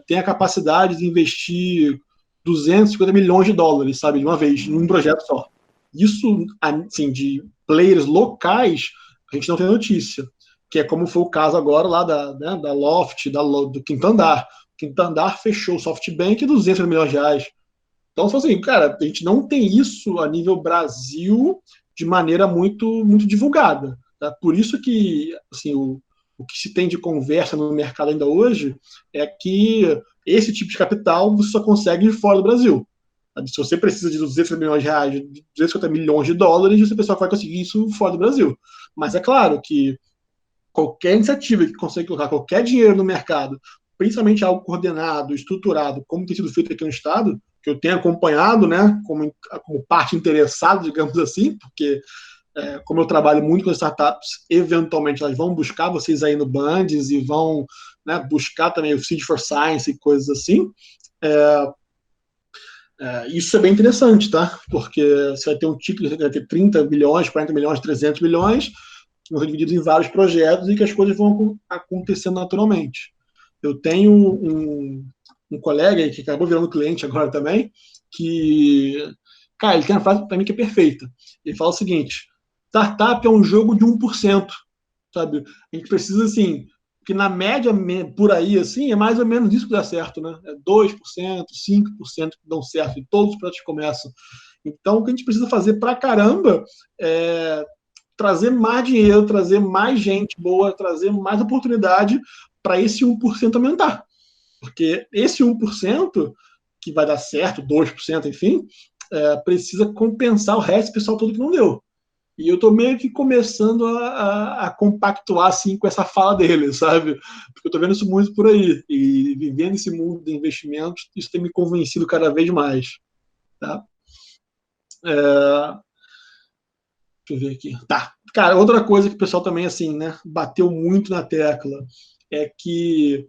tem a capacidade de investir 250 milhões de dólares, sabe, de uma vez, num projeto só. Isso, assim, de players locais, a gente não tem notícia, que é como foi o caso agora lá da Loft, do Quinto Andar. O Quinto Andar fechou o SoftBank 200 milhões de reais. Então, assim, cara, a gente não tem isso a nível Brasil de maneira muito, muito divulgada. Tá? Por isso que, assim, o que se tem de conversa no mercado ainda hoje é que esse tipo de capital você só consegue de fora do Brasil. Sabe? Se você precisa de 200 milhões de reais, de 250 milhões de dólares, você pessoal vai conseguir isso fora do Brasil. Mas é claro que qualquer iniciativa que consegue colocar qualquer dinheiro no mercado, principalmente algo coordenado, estruturado, como tem sido feito aqui no Estado, que eu tenho acompanhado, né, como parte interessada, digamos assim, porque como eu trabalho muito com startups, eventualmente elas vão buscar vocês aí no Bandes e vão, né, buscar também o Seed for Science e coisas assim. Isso é bem interessante, tá? Porque você vai ter um ticket, você vai ter 30 milhões, 40 milhões, 300 milhões, que vão ser divididos em vários projetos e que as coisas vão acontecendo naturalmente. Eu tenho um colega que acabou virando cliente agora também, que, cara, ele tem uma frase para mim que é perfeita. Ele fala o seguinte: startup é um jogo de 1%, sabe? A gente precisa, assim, que na média, por aí, assim, é mais ou menos isso que dá certo, né? É 2%, 5% que dão certo e todos os projetos começam. Então, o que a gente precisa fazer pra caramba é trazer mais dinheiro, trazer mais gente boa, trazer mais oportunidade para esse 1% aumentar. Porque esse 1% que vai dar certo, 2%, enfim, precisa compensar o resto do pessoal todo que não deu. E eu tô meio que começando a compactuar, assim, com essa fala dele, sabe? Porque eu tô vendo isso muito por aí. E vivendo esse mundo de investimentos, isso tem me convencido cada vez mais. Tá? Deixa eu ver aqui. Tá. Cara, outra coisa que o pessoal também, assim, né, bateu muito na tecla é que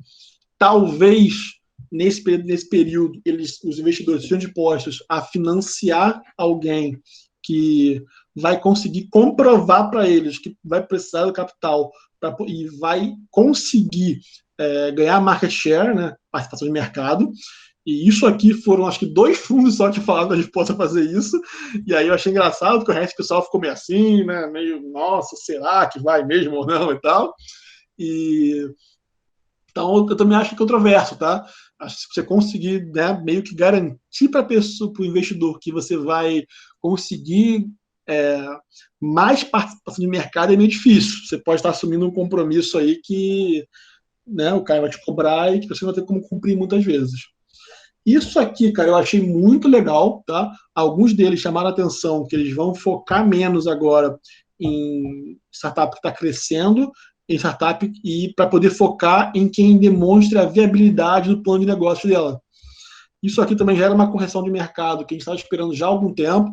talvez nesse período os investidores sejam dispostos a financiar alguém que vai conseguir comprovar para eles que vai precisar do capital e vai conseguir ganhar market share, né, participação de mercado. E isso aqui foram, acho que 2 fundos só que falaram que a gente possa fazer isso. E aí eu achei engraçado, porque o resto do pessoal ficou meio assim, né? Meio, nossa, será que vai mesmo ou não e tal. Então, eu também acho controverso, tá? Acho que se você conseguir, né, meio que garantir para o investidor que você vai conseguir mais participação de mercado é meio difícil. Você pode estar assumindo um compromisso aí que, né, o cara vai te cobrar e que você não vai ter como cumprir muitas vezes. Isso aqui, cara, eu achei muito legal, tá? Alguns deles chamaram a atenção que eles vão focar menos agora em startup que está crescendo, em startup e para poder focar em quem demonstre a viabilidade do plano de negócio dela. Isso aqui também gera uma correção de mercado que a gente estava esperando já há algum tempo,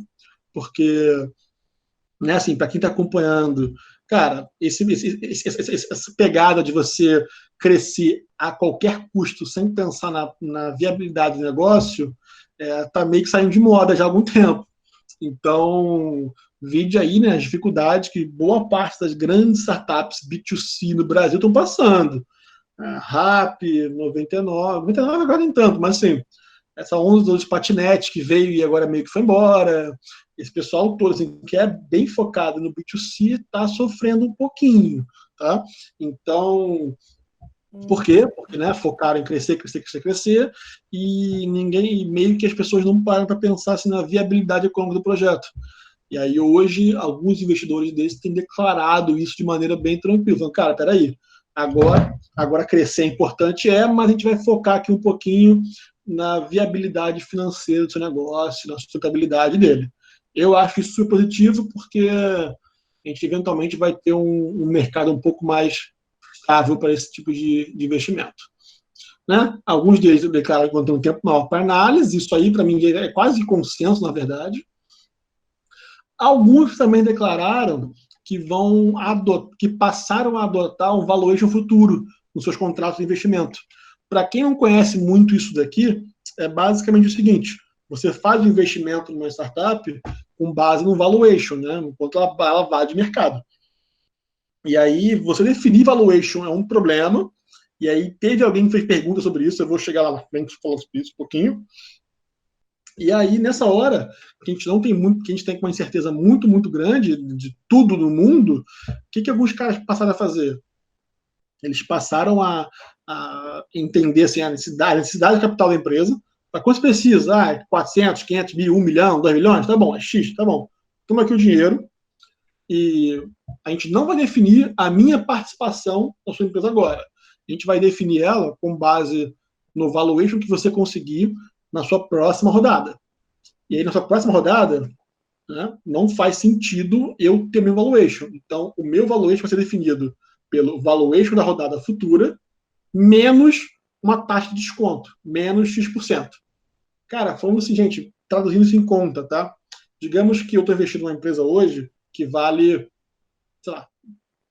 porque, né, assim, para quem está acompanhando, cara, essa pegada de você crescer a qualquer custo sem pensar na viabilidade do negócio está meio que saindo de moda já há algum tempo. Então, vide aí, né, as dificuldades que boa parte das grandes startups B2C no Brasil estão passando. Rappi, 99 agora nem tanto, mas assim, essa onda dos patinetes que veio e agora meio que foi embora, esse pessoal todo, assim, que é bem focado no B2C, está sofrendo um pouquinho, tá? Então, por quê? Porque, né, focaram em crescer, e meio que as pessoas não param para pensar assim, na viabilidade econômica do projeto. E aí hoje, alguns investidores desses têm declarado isso de maneira bem tranquila, falando, cara, peraí, agora crescer é importante, mas a gente vai focar aqui um pouquinho na viabilidade financeira do seu negócio, na sustentabilidade dele. Eu acho isso super positivo, porque a gente eventualmente vai ter um mercado um pouco mais estável para esse tipo de investimento. Né? Alguns deles declaram que vão ter um tempo maior para análise, isso aí para mim é quase consenso, na verdade. Alguns também declararam que passaram a adotar um valuation futuro nos seus contratos de investimento. Para quem não conhece muito isso daqui, é basicamente o seguinte: você faz um investimento numa startup com base no valuation, né, enquanto ela vai de mercado. E aí, você definir valuation é um problema, e aí teve alguém que fez pergunta sobre isso, eu vou chegar lá na frente falando sobre isso um pouquinho. E aí, nessa hora, que a gente não tem muito, que a gente tem uma incerteza muito, muito grande de tudo no mundo, o que alguns caras passaram a fazer? Eles passaram a entender assim, a necessidade de capital da empresa. Para quanto precisa? 400, 500 mil, 1 milhão, 2 milhões? Tá bom, é X, tá bom. Toma aqui o dinheiro e a gente não vai definir a minha participação na sua empresa agora. A gente vai definir ela com base no valuation que você conseguir na sua próxima rodada. E aí, na sua próxima rodada, né, não faz sentido eu ter meu valuation. Então, o meu valuation vai ser definido pelo valuation da rodada futura, menos uma taxa de desconto, menos X%. Cara, falando assim, gente, traduzindo isso em conta, tá? Digamos que eu estou investindo numa empresa hoje que vale, sei lá,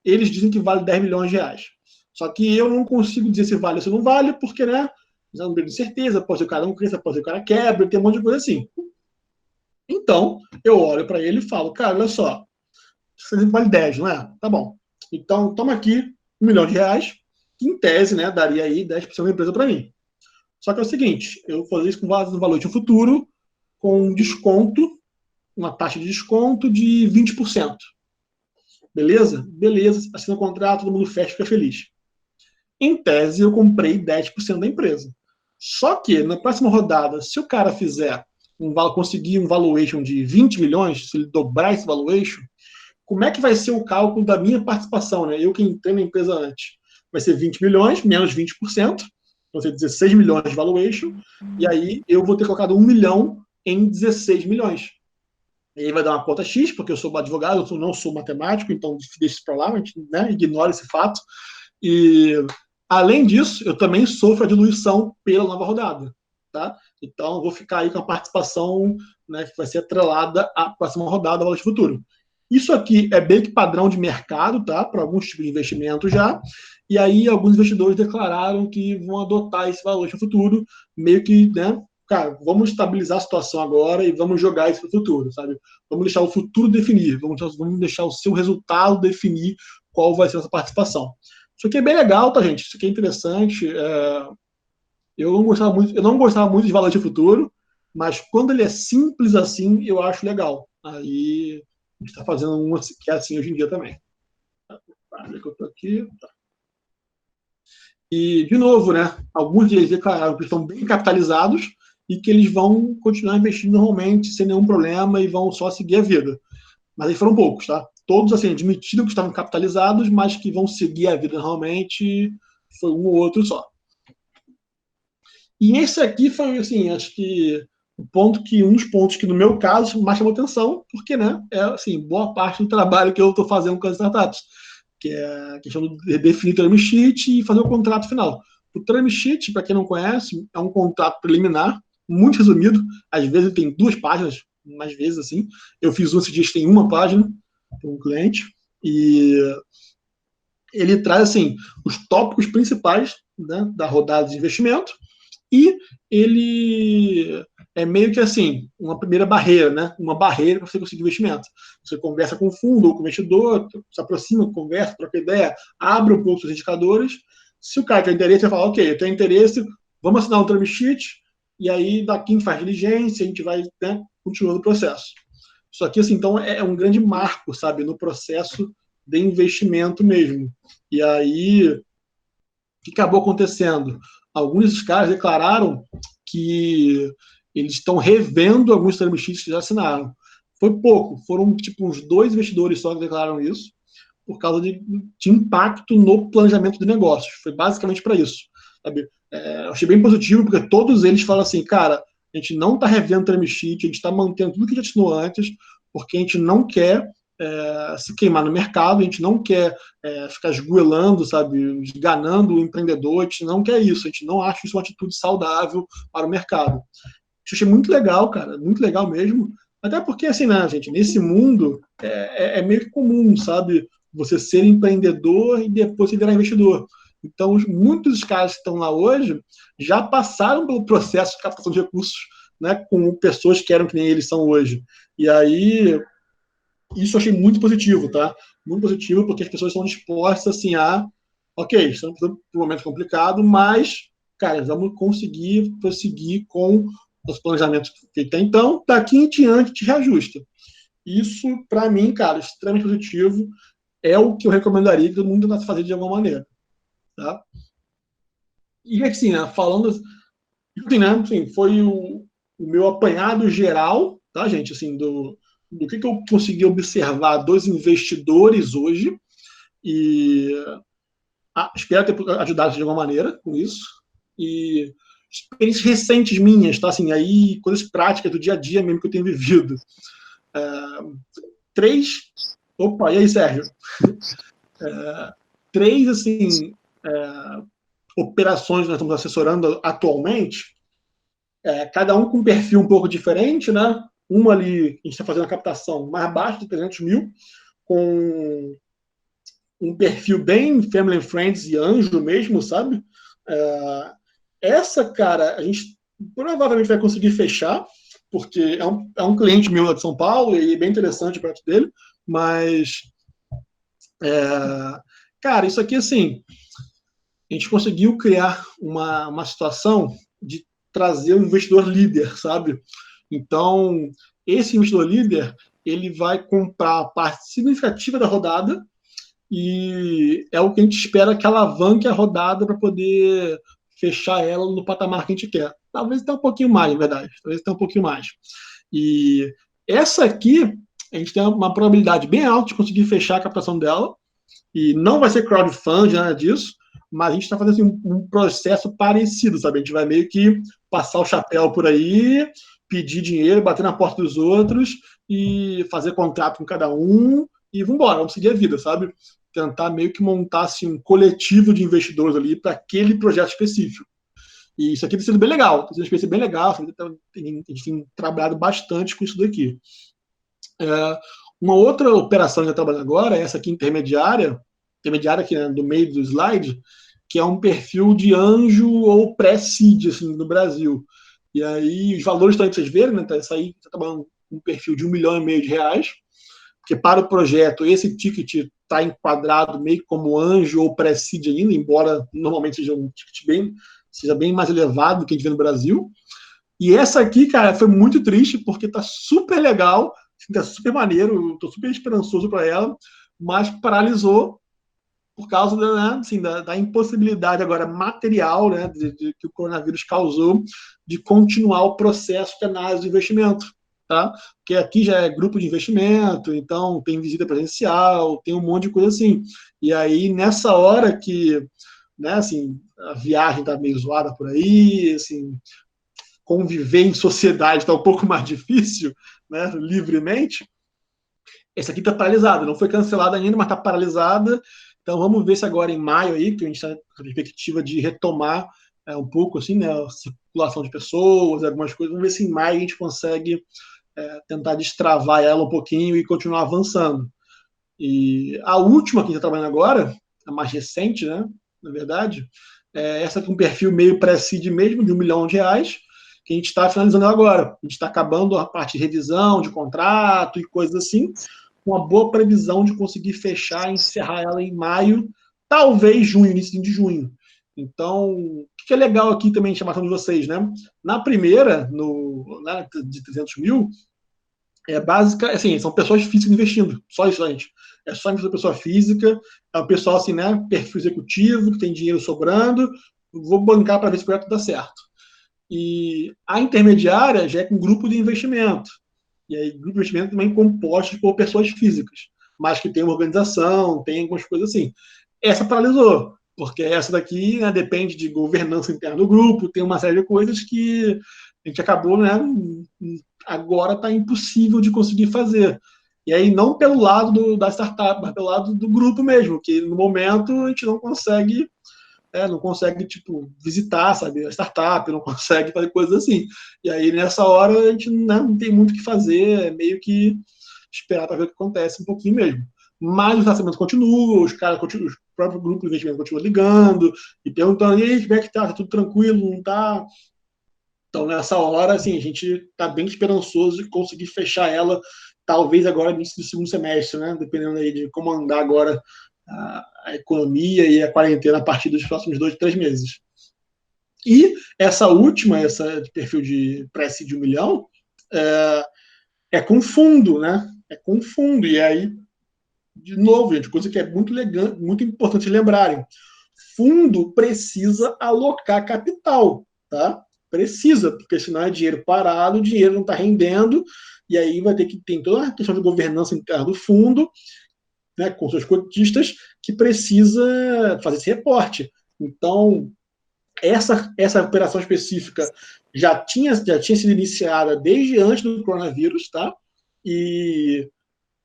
eles dizem que vale 10 milhões de reais. Só que eu não consigo dizer se vale ou se não vale, porque, né, não tenho certeza, pode ser o cara não cresça, pode ser o cara quebra, tem um monte de coisa assim. Então, eu olho para ele e falo, cara, olha só, você vale 10, não é? Tá bom. Então, toma aqui R$1 milhão, que em tese, né, daria aí 10% da empresa para mim. Só que é o seguinte, eu vou fazer isso com base no valor de futuro, com desconto, uma taxa de desconto de 20%. Beleza? Beleza, assina o contrato, todo mundo fecha, fica feliz. Em tese, eu comprei 10% da empresa. Só que, na próxima rodada, se o cara conseguir um valuation de 20 milhões, se ele dobrar esse valuation, como é que vai ser o cálculo da minha participação? Né? Eu que entrei na empresa antes. Vai ser 20 milhões, menos 20%, vão ser 16 milhões de valuation, e aí eu vou ter colocado 1 milhão em 16 milhões. E aí vai dar uma conta X, porque eu sou advogado, eu não sou matemático, então deixa isso para lá, a gente, né, ignora esse fato. E, além disso, eu também sofro a diluição pela nova rodada. Tá? Então, eu vou ficar aí com a participação, né, que vai ser atrelada à próxima rodada do Valor de Futuro. Isso aqui é bem que padrão de mercado, tá? Para alguns tipos de investimento já. E aí, alguns investidores declararam que vão adotar esse valor de futuro, meio que, né? Cara, vamos estabilizar a situação agora e vamos jogar isso para o futuro, sabe? Vamos deixar o futuro definir, vamos deixar o seu resultado definir qual vai ser a sua participação. Isso aqui é bem legal, tá, gente? Isso aqui é interessante. Eu não gostava muito de valor de futuro, mas quando ele é simples assim, eu acho legal. Aí a gente está fazendo um que é assim hoje em dia também. Que eu tô aqui. Tá. E, de novo, né? Alguns deles declararam que estão bem capitalizados e que eles vão continuar investindo normalmente, sem nenhum problema, e vão só seguir a vida. Mas aí foram poucos, tá? Todos, assim, admitiram que estavam capitalizados, mas que vão seguir a vida normalmente, foi um ou outro só. E esse aqui foi, assim, acho que um dos pontos que, no meu caso, mais chamou atenção, porque, né, é, assim, boa parte do trabalho que eu estou fazendo com as startups, que é a questão de definir o term sheet e fazer o contrato final. O term sheet, para quem não conhece, é um contrato preliminar, muito resumido, às vezes tem 2 páginas, mais vezes, assim. Eu fiz um esse dia que tem 1 página, para um cliente, e ele traz, assim, os tópicos principais, né, da rodada de investimento, e ele é meio que assim, uma primeira barreira, né? Uma barreira para você conseguir investimento. Você conversa com o fundo ou com o investidor, se aproxima, conversa, troca ideia, abre um pouco os indicadores. Se o cara tem interesse, você fala, ok, eu tenho interesse, vamos assinar um term sheet, e aí daqui a gente faz diligência, a gente vai, né, continuando o processo. Isso aqui, assim, então, é um grande marco, sabe, no processo de investimento mesmo. E aí, o que acabou acontecendo? Alguns desses caras declararam que eles estão revendo alguns term sheets que já assinaram. Foi pouco, foram tipo uns 2 investidores só que declararam isso, por causa de impacto no planejamento de negócios. Foi basicamente para isso. Sabe? Eu achei bem positivo, porque todos eles falam assim, cara, a gente não está revendo term sheet, a gente está mantendo tudo que a gente assinou antes, porque a gente não quer se queimar no mercado, a gente não quer ficar esgoelando, sabe, esganando o empreendedor, a gente não quer isso, a gente não acha isso uma atitude saudável para o mercado. Eu achei muito legal, cara, muito legal mesmo, até porque, assim, né, gente, nesse mundo é meio que comum, sabe, você ser empreendedor e depois você virar investidor. Então, muitos dos caras que estão lá hoje já passaram pelo processo de captação de recursos, né, com pessoas que eram que nem eles são hoje. E aí, isso eu achei muito positivo, tá? Muito positivo, porque as pessoas estão dispostas, assim, ok, estamos por um momento complicado, mas, cara, vamos conseguir prosseguir com os planejamentos que tem. Então, daqui em diante, a gente reajusta. Isso, para mim, cara, extremamente positivo. É o que eu recomendaria que todo mundo tentasse fazer de alguma maneira, tá? E, assim, né, falando, assim, né, assim, foi o meu apanhado geral, tá, gente, assim, do que eu consegui observar dos investidores hoje, e espero ter ajudado de alguma maneira com isso, e experiências recentes minhas, tá, assim, aí coisas práticas do dia a dia mesmo que eu tenho vivido. 3, opa, e aí, Sérgio? 3, assim, operações que nós estamos assessorando atualmente, cada um com um perfil um pouco diferente, né? Uma ali, a gente está fazendo a captação mais baixa, de 300 mil, com um perfil bem family and friends e anjo mesmo, sabe? Essa, cara, a gente provavelmente vai conseguir fechar, porque é um cliente meu lá de São Paulo e é bem interessante o projeto dele, mas, cara, isso aqui, assim, a gente conseguiu criar uma situação de trazer um investidor líder, sabe? Então, esse investidor líder, ele vai comprar a parte significativa da rodada e é o que a gente espera que alavanque a rodada para poder fechar ela no patamar que a gente quer. Talvez até um pouquinho mais, na verdade. Talvez até um pouquinho mais. E essa aqui, a gente tem uma probabilidade bem alta de conseguir fechar a captação dela. E não vai ser crowdfunding, nada disso, mas a gente está fazendo assim, um processo parecido, sabe? A gente vai meio que passar o chapéu por aí, pedir dinheiro, bater na porta dos outros e fazer contrato com cada um e vamos embora, vamos seguir a vida, sabe? Tentar meio que montar assim, um coletivo de investidores ali para aquele projeto específico. E isso aqui tem sido bem legal, tem sido uma experiência bem legal, a gente tem trabalhado bastante com isso daqui. Uma outra operação que eu estou trabalhando agora, essa aqui intermediária aqui, né, do meio do slide, que é um perfil de anjo ou pré-seed assim, no Brasil. E aí os valores estão aí para vocês verem, né? Isso aí está trabalhando com um perfil de R$1,5 milhão, porque para o projeto esse ticket está enquadrado meio como anjo ou pré-seed ainda, embora normalmente seja um ticket seja bem mais elevado do que a gente vê no Brasil. E essa aqui, cara, foi muito triste, porque está super legal, está super maneiro, estou super esperançoso para ela, mas paralisou por causa da impossibilidade agora material, né, que o coronavírus causou de continuar o processo de análise de investimento. Tá? Porque aqui já é grupo de investimento, então tem visita presencial, tem um monte de coisa assim. E aí, nessa hora que, né, assim, a viagem está meio zoada por aí, assim, conviver em sociedade está um pouco mais difícil, né, livremente, essa aqui está paralisada, não foi cancelada ainda, mas está paralisada. Então vamos ver se agora em maio aí, que a gente está com a perspectiva de retomar um pouco assim, né, a circulação de pessoas, algumas coisas, vamos ver se em maio a gente consegue tentar destravar ela um pouquinho e continuar avançando. E a última que a gente está trabalhando agora, a mais recente, né, na verdade, essa com um perfil meio pré-seed mesmo, de R$1 milhão, que a gente está finalizando agora. A gente está acabando a parte de revisão, de contrato e coisas assim, com uma boa previsão de conseguir fechar e encerrar ela em maio, talvez junho, início de junho. Então, o que é legal aqui também chamar a atenção de vocês, né? Na primeira, de 300 mil, é básica, assim, são pessoas físicas investindo, só isso, gente. É só investindo pessoa física, é o pessoal assim, né, perfil executivo, que tem dinheiro sobrando, vou bancar para ver se o projeto dá certo. E a intermediária já é com grupo de investimento. E aí, grupo de investimento também composto por pessoas físicas, mas que tem uma organização, tem algumas coisas assim. Essa paralisou, porque essa daqui, né, depende de governança interna do grupo, tem uma série de coisas que a gente acabou, né, agora está impossível de conseguir fazer. E aí, não pelo lado da startup, mas pelo lado do grupo mesmo, que no momento a gente não consegue, tipo, visitar, sabe, a startup, não consegue fazer coisas assim. E aí, nessa hora, a gente, né, não tem muito o que fazer, é meio que esperar para ver o que acontece um pouquinho mesmo. Mas o tratamento continua, os próprios grupos de investimento continuam ligando e perguntando, e aí, como é que tá? Tá tudo tranquilo? Não tá? Então, nessa hora, assim, a gente está bem esperançoso de conseguir fechar ela, talvez agora no início do segundo semestre, né? Dependendo aí de como andar agora a economia e a quarentena a partir dos próximos 2, 3 meses. E essa última, essa de perfil de pré-seed de 1 milhão, é com fundo, né? É com fundo. E aí, de novo, gente, coisa que é muito legal, muito importante lembrarem. Fundo precisa alocar capital, tá? Precisa, porque senão é dinheiro parado, o dinheiro não está rendendo, e aí vai ter que ter toda a questão de governança interna do fundo, né, com seus cotistas, que precisa fazer esse reporte. Então, essa operação específica já tinha sido iniciada desde antes do coronavírus, tá? E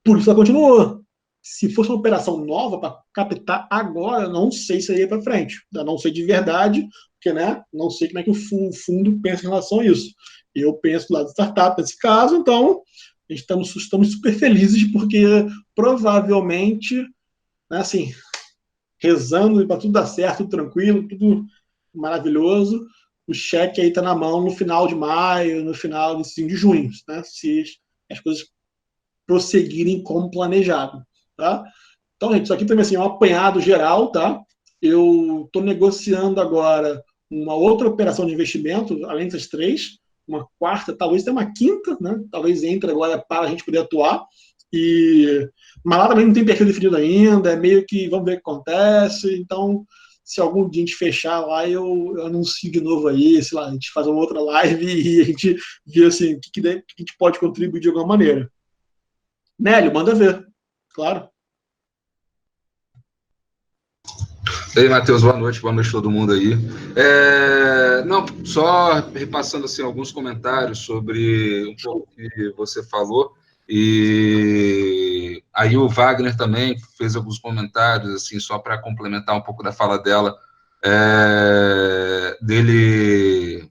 por isso ela continuou. Se fosse uma operação nova para captar agora, não sei se iria para frente. Eu não sei de verdade, porque, né, não sei como é que o fundo pensa em relação a isso. Eu penso do lado da startup nesse caso, então estamos super felizes, porque provavelmente, né, assim, rezando para tudo dar certo, tudo tranquilo, tudo maravilhoso, o cheque aí está na mão no final de maio, no final de junho, né, se as coisas prosseguirem como planejado, tá? Então, gente, isso aqui também assim, é um apanhado geral, tá? Eu estou negociando agora uma outra operação de investimento, além dessas três, uma quarta, talvez até uma quinta, né? Talvez entre agora para a gente poder atuar. Mas lá também não tem perfil definido ainda, é meio que vamos ver o que acontece. Então, se algum dia a gente fechar lá, eu anuncio de novo aí, sei lá, a gente faz uma outra live e a gente vê assim, o que a gente pode contribuir de alguma maneira. Nélio, manda ver. Claro. E aí, Matheus, boa noite a todo mundo aí. Não, só repassando assim, alguns comentários sobre um pouco o que você falou, e aí o Wagner também fez alguns comentários, assim, só para complementar um pouco da fala dela, dele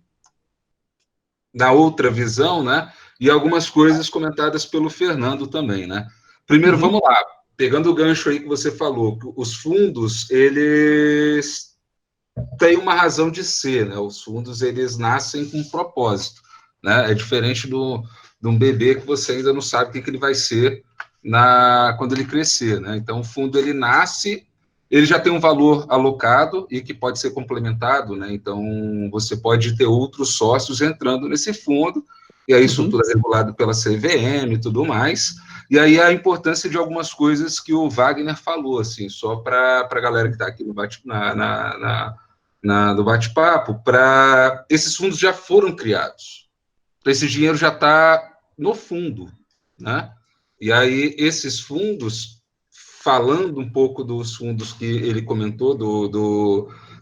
na outra visão, né, e algumas coisas comentadas pelo Fernando também, né. Primeiro, vamos lá. Pegando o gancho aí que você falou, os fundos, eles têm uma razão de ser, né? Os fundos, eles nascem com um propósito, né? É diferente de um bebê que você ainda não sabe o que ele vai ser quando ele crescer, né? Então, o fundo, ele nasce, ele já tem um valor alocado e que pode ser complementado, né? Então, você pode ter outros sócios entrando nesse fundo, e aí isso tudo é regulado pela CVM e tudo mais. E aí a importância de algumas coisas que o Wagner falou, assim, só para a galera que está aqui no bate-papo, para esses fundos já foram criados. Esse dinheiro já está no fundo, né? E aí esses fundos, falando um pouco dos fundos que ele comentou,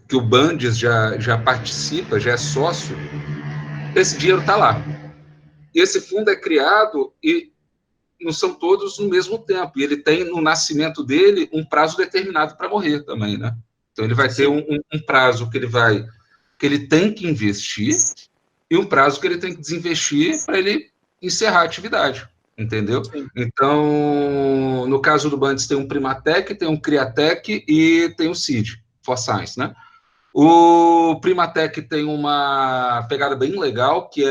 que o Bandes já participa, já é sócio, esse dinheiro está lá. E esse fundo é criado e não são todos no mesmo tempo. E ele tem, no nascimento dele, um prazo determinado para morrer também, né? Então, ele vai ter um prazo que ele tem que investir e um prazo que ele tem que desinvestir para ele encerrar a atividade, entendeu? Sim. Então, no caso do Bandes, tem um Primatec, tem um Criatec e tem o CID, For Science, né? O Primatec tem uma pegada bem legal, que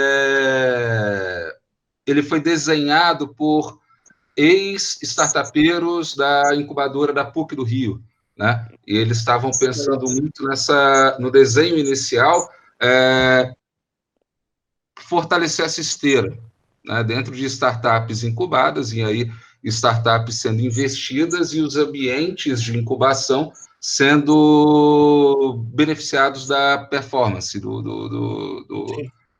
ele foi desenhado por ex-startupeiros da incubadora da PUC do Rio, né? E eles estavam pensando muito no desenho inicial, fortalecer essa esteira, né, dentro de startups incubadas, e aí startups sendo investidas e os ambientes de incubação sendo beneficiados da performance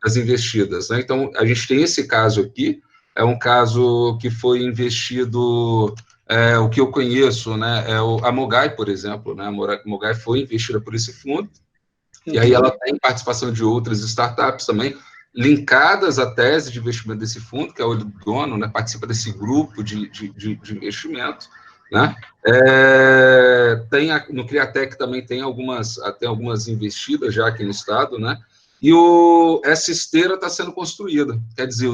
das investidas, né? Então, a gente tem esse caso aqui, é um caso que foi investido, o que eu conheço, né, a Mogai, por exemplo, né? A Mogai foi investida por esse fundo, e aí ela tem participação de outras startups também, linkadas à tese de investimento desse fundo, que é o dono, né, participa desse grupo de investimento, né? No Criatec também tem algumas investidas já aqui no estado, né? E essa esteira está sendo construída, quer dizer,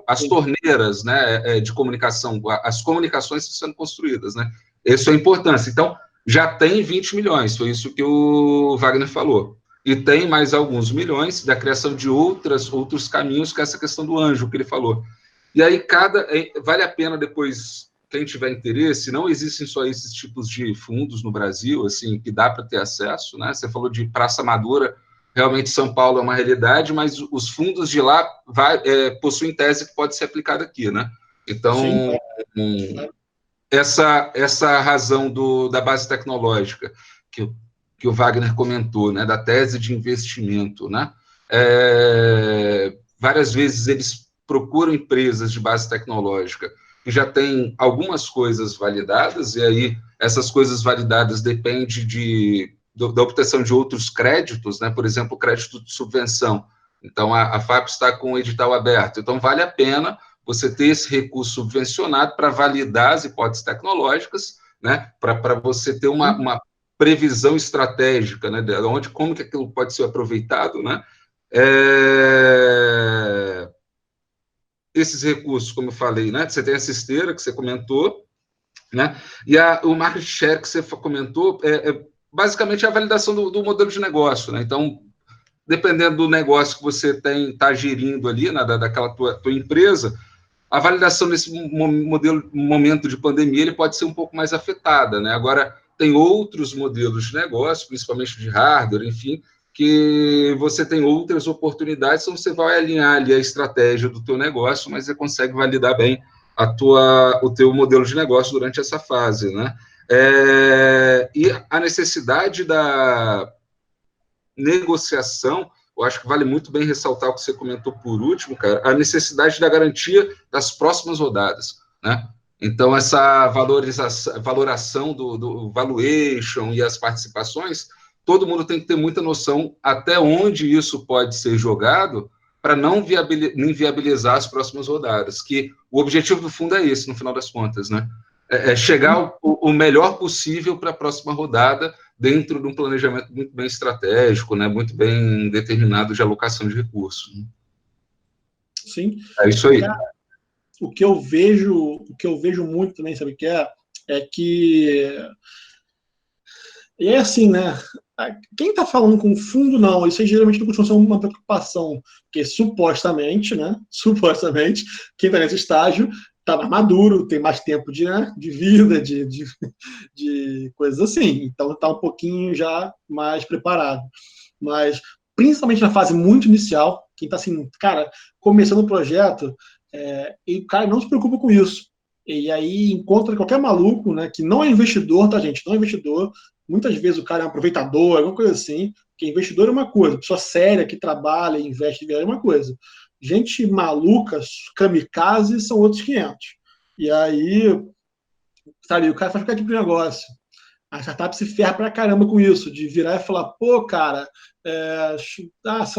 as torneiras, né, de comunicação, as comunicações estão sendo construídas, né? Isso é a importância. Então, já tem 20 milhões, foi isso que o Wagner falou. E tem mais alguns milhões da criação de outros caminhos, que é essa questão do anjo que ele falou. E aí, vale a pena depois, quem tiver interesse, não existem só esses tipos de fundos no Brasil, assim, que dá para ter acesso, né? Você falou de Praça Madura, realmente São Paulo é uma realidade, mas os fundos de lá possuem tese que pode ser aplicada aqui, né? Então, essa razão da base tecnológica, que o Wagner comentou, né, da tese de investimento, né? Várias vezes eles procuram empresas de base tecnológica que já têm algumas coisas validadas, e aí essas coisas validadas dependem da obtenção de outros créditos, né? Por exemplo, crédito de subvenção. Então, a FAP está com o edital aberto. Então, vale a pena você ter esse recurso subvencionado para validar as hipóteses tecnológicas, né? Para você ter uma previsão estratégica, né, como que aquilo pode ser aproveitado, né? Esses recursos, como eu falei, né? Você tem essa esteira que você comentou, né? E o market share que você comentou basicamente a validação do modelo de negócio, né? Então, dependendo do negócio que você está gerindo ali, né, daquela tua empresa, a validação nesse momento de pandemia ele pode ser um pouco mais afetada, né? Agora, tem outros modelos de negócio, principalmente de hardware, enfim, que você tem outras oportunidades, então você vai alinhar ali a estratégia do teu negócio, mas você consegue validar bem o teu modelo de negócio durante essa fase, né? E a necessidade da negociação, eu acho que vale muito bem ressaltar o que você comentou por último, cara, a necessidade da garantia das próximas rodadas, né? Então, essa valoração do valuation e as participações, todo mundo tem que ter muita noção até onde isso pode ser jogado para não inviabilizar as próximas rodadas, que o objetivo do fundo é esse, no final das contas, né? Chegar o melhor possível para a próxima rodada dentro de um planejamento muito bem estratégico, né? Muito bem determinado de alocação de recursos. Sim. É isso aí. O que eu vejo muito também, sabe o que é que assim, né? Quem está falando com fundo, não, isso aí geralmente não costuma ser uma preocupação, porque supostamente, né? Supostamente, quem está nesse estágio está mais maduro, tem mais tempo de vida, de coisas assim. Então está um pouquinho já mais preparado. Mas, principalmente na fase muito inicial, quem está assim, cara, começando o projeto, e o cara não se preocupa com isso. E aí encontra qualquer maluco, né, que não é investidor, tá, gente? Não é investidor. Muitas vezes o cara é um aproveitador, alguma coisa assim. Porque investidor é uma coisa, pessoa séria que trabalha, investe, é uma coisa. Gente maluca, kamikaze, são outros 500. E aí, sabe, o cara faz qualquer tipo de negócio. A startup se ferra pra caramba com isso, de virar e falar, pô, cara, sei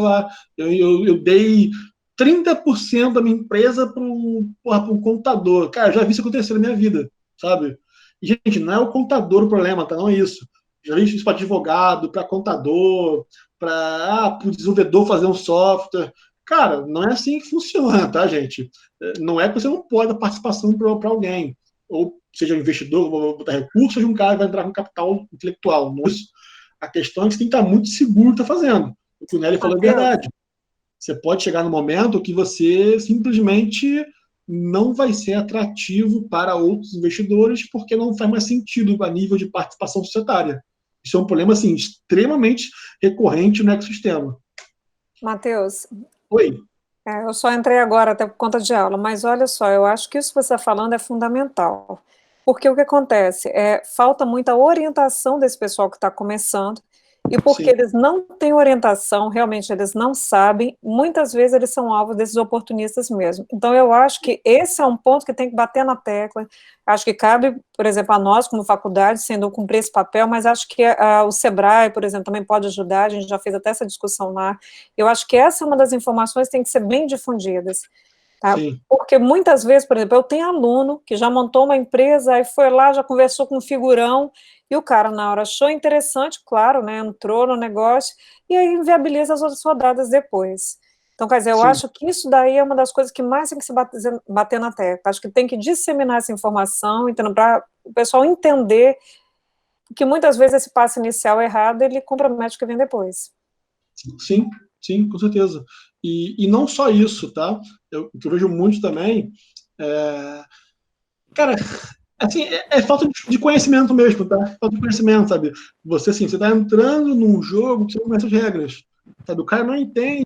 lá, eu dei 30% da minha empresa para um contador. Cara, eu já vi isso acontecer na minha vida, sabe? E, gente, não é o contador o problema, tá? Não é isso. Já vi isso para advogado, para contador, para o desenvolvedor fazer um software. Cara, não é assim que funciona, tá, gente? Não é que você não pode dar participação para alguém. Ou seja um investidor, vou botar recursos, seja um cara que vai entrar com capital intelectual. Não é isso. A questão é que você tem que estar muito seguro do que está fazendo. O que o Nelly falou é verdade. Você pode chegar no momento que você simplesmente não vai ser atrativo para outros investidores, porque não faz mais sentido a nível de participação societária. Isso é um problema assim, extremamente recorrente no ecossistema. Matheus, Oi. eu só entrei agora até por conta de aula, mas olha só, eu acho que isso que você está falando é fundamental. Porque o que acontece? Falta muita orientação desse pessoal que está começando, e porque Sim. eles não têm orientação, realmente eles não sabem, muitas vezes eles são alvo desses oportunistas mesmo. Então eu acho que esse é um ponto que tem que bater na tecla, acho que cabe, por exemplo, a nós como faculdade, sendo cumprir esse papel, mas acho que o Sebrae, por exemplo, também pode ajudar, a gente já fez até essa discussão lá, eu acho que essa é uma das informações que tem que ser bem difundidas. Tá? Porque muitas vezes, por exemplo, eu tenho aluno que já montou uma empresa, aí foi lá, já conversou com um figurão, e o cara na hora achou interessante, claro, né, entrou no negócio, e aí inviabiliza as outras rodadas depois. Então, quer dizer, eu acho que isso daí é uma das coisas que mais tem que se bater na tecla. Acho que tem que disseminar essa informação, para o pessoal entender que muitas vezes esse passo inicial errado, ele compromete o que vem depois. Sim, com certeza. E não só isso, tá? O que eu vejo muito também cara, assim, é falta de conhecimento mesmo, tá? Falta de conhecimento, sabe? Você, assim, você tá entrando num jogo que você não conhece as regras, sabe? O cara não entende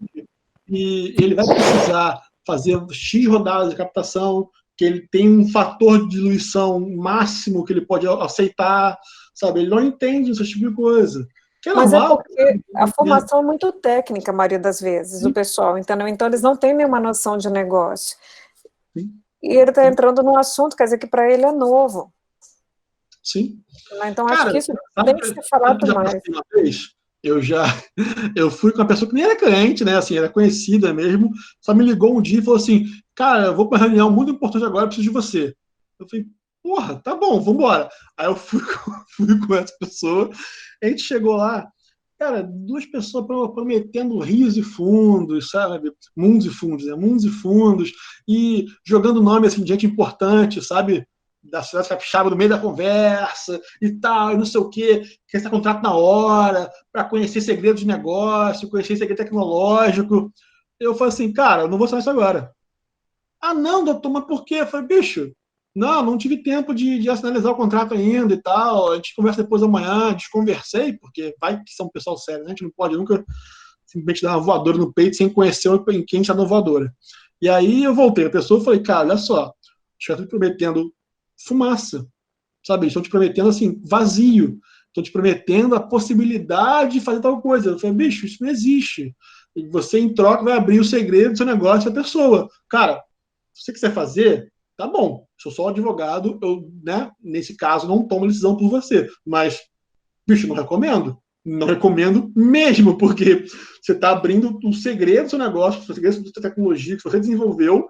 e ele vai precisar fazer X rodadas de captação, que ele tem um fator de diluição máximo que ele pode aceitar, sabe? Ele não entende esse tipo de coisa. Mas é porque a formação é muito técnica, a maioria das vezes, do pessoal, entendeu? Então eles não têm nenhuma noção de negócio. Sim. E ele está entrando num assunto, quer dizer, que para ele é novo. Sim. Então acho que isso tem que ser falado mais. Uma vez, eu fui com uma pessoa que nem era cliente, né? Assim, era conhecida mesmo, só me ligou um dia e falou assim: cara, eu vou para uma reunião muito importante agora, eu preciso de você. Eu falei, porra, tá bom, vambora. Aí eu fui com essa pessoa, a gente chegou lá, cara, duas pessoas prometendo rios e fundos, sabe? Mundos e fundos, né? Mundos e fundos, e jogando nome assim, de gente importante, sabe? Da cidade capixaba no meio da conversa e tal, e não sei o quê, quer esse contrato na hora, para conhecer segredos de negócio, conhecer segredo tecnológico. Eu falei assim, cara, eu não vou sair isso agora. Ah, não, doutor, mas por quê? Eu falei, bicho, não tive tempo de assinalizar o contrato ainda e tal, a gente conversa depois amanhã, desconversei, porque vai que são um pessoal sério, né? A gente não pode nunca simplesmente dar uma voadora no peito sem conhecer em quem está dando voadora. E aí eu voltei a pessoa e falei, cara, olha só, os caras estão te prometendo fumaça, sabe? Eles estão te prometendo, assim, vazio, estão te prometendo a possibilidade de fazer tal coisa. Eu falei, bicho, isso não existe. E você, em troca, vai abrir o segredo do seu negócio para a pessoa. Cara, se você quiser fazer, tá bom, sou só advogado, eu, né, nesse caso, não tomo decisão por você, mas, bicho, não recomendo. Não recomendo mesmo, porque você está abrindo o segredo do seu negócio, o segredo da sua tecnologia que você desenvolveu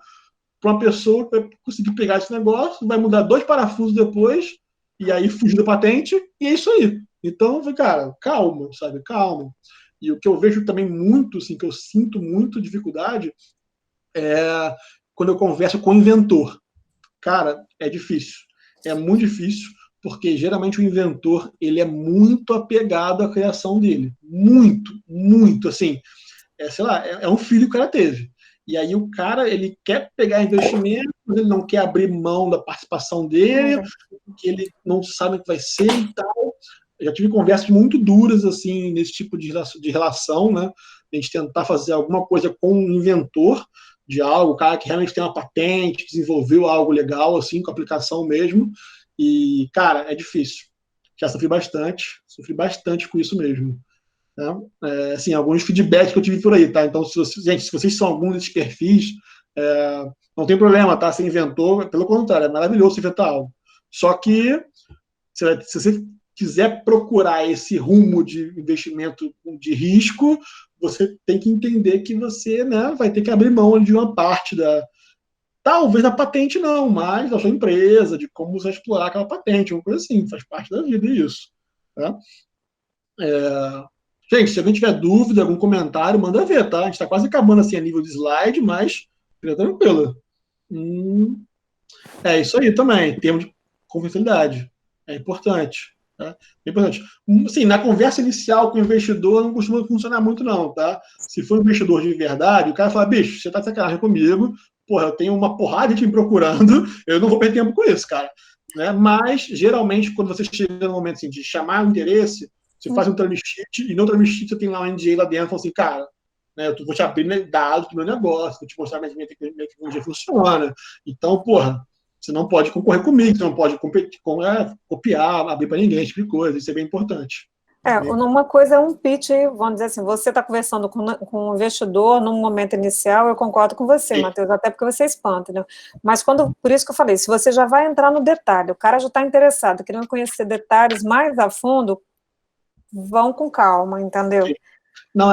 para uma pessoa que vai conseguir pegar esse negócio, vai mudar 2 parafusos depois, e aí fugir da patente, e é isso aí. Então, cara, calma, sabe? Calma. E o que eu vejo também muito, assim, que eu sinto muito dificuldade, é quando eu converso com o inventor. Cara, é difícil. É muito difícil, porque geralmente o inventor, ele é muito apegado à criação dele. Muito, assim. Sei lá, é um filho que o cara teve. E aí o cara, ele quer pegar investimento, mas ele não quer abrir mão da participação dele, porque ele não sabe o que vai ser e tal. Eu já tive conversas muito duras, assim, nesse tipo de relação, né? A gente tentar fazer alguma coisa com um inventor de algo, o cara que realmente tem uma patente, desenvolveu algo legal, assim, com aplicação mesmo. E, cara, é difícil. Já sofri bastante com isso mesmo. Né? Assim, alguns feedbacks que eu tive por aí, tá? Então, se vocês são algum desses perfis, não tem problema, tá? Você inventou, pelo contrário, é maravilhoso você inventar algo. Só que, se você quiser procurar esse rumo de investimento de risco, você tem que entender que você, né, vai ter que abrir mão de uma parte talvez da patente não, mas da sua empresa, de como você explorar aquela patente, uma coisa assim, faz parte da vida isso. Tá? Gente, se alguém tiver dúvida, algum comentário, manda ver, tá? A gente está quase acabando assim a nível de slide, mas fica tranquilo. É isso aí também, termos de confidencialidade. É importante. Tá? É importante. Assim, na conversa inicial com o investidor não costuma funcionar muito, não, tá? Se for um investidor de verdade, o cara fala, bicho, você tá de sacanagem comigo, porra, eu tenho uma porrada de gente me procurando, eu não vou perder tempo com isso, cara. Né? Mas, geralmente, quando você chega no momento assim, de chamar o interesse, você faz um term sheet, e no term sheet você tem lá um NDA lá dentro, fala assim, cara, né, eu vou te abrir dados do meu negócio, vou te mostrar minha tecnologia funciona. Então, porra, você não pode concorrer comigo, você não pode copiar, abrir para ninguém, esse tipo de coisa, isso é bem importante. Uma coisa é um pitch, vamos dizer assim, você está conversando com um investidor num momento inicial, eu concordo com você, Matheus, até porque você espanta, né? Mas por isso que eu falei, se você já vai entrar no detalhe, o cara já está interessado, querendo conhecer detalhes mais a fundo, vão com calma, entendeu? Sim. Não,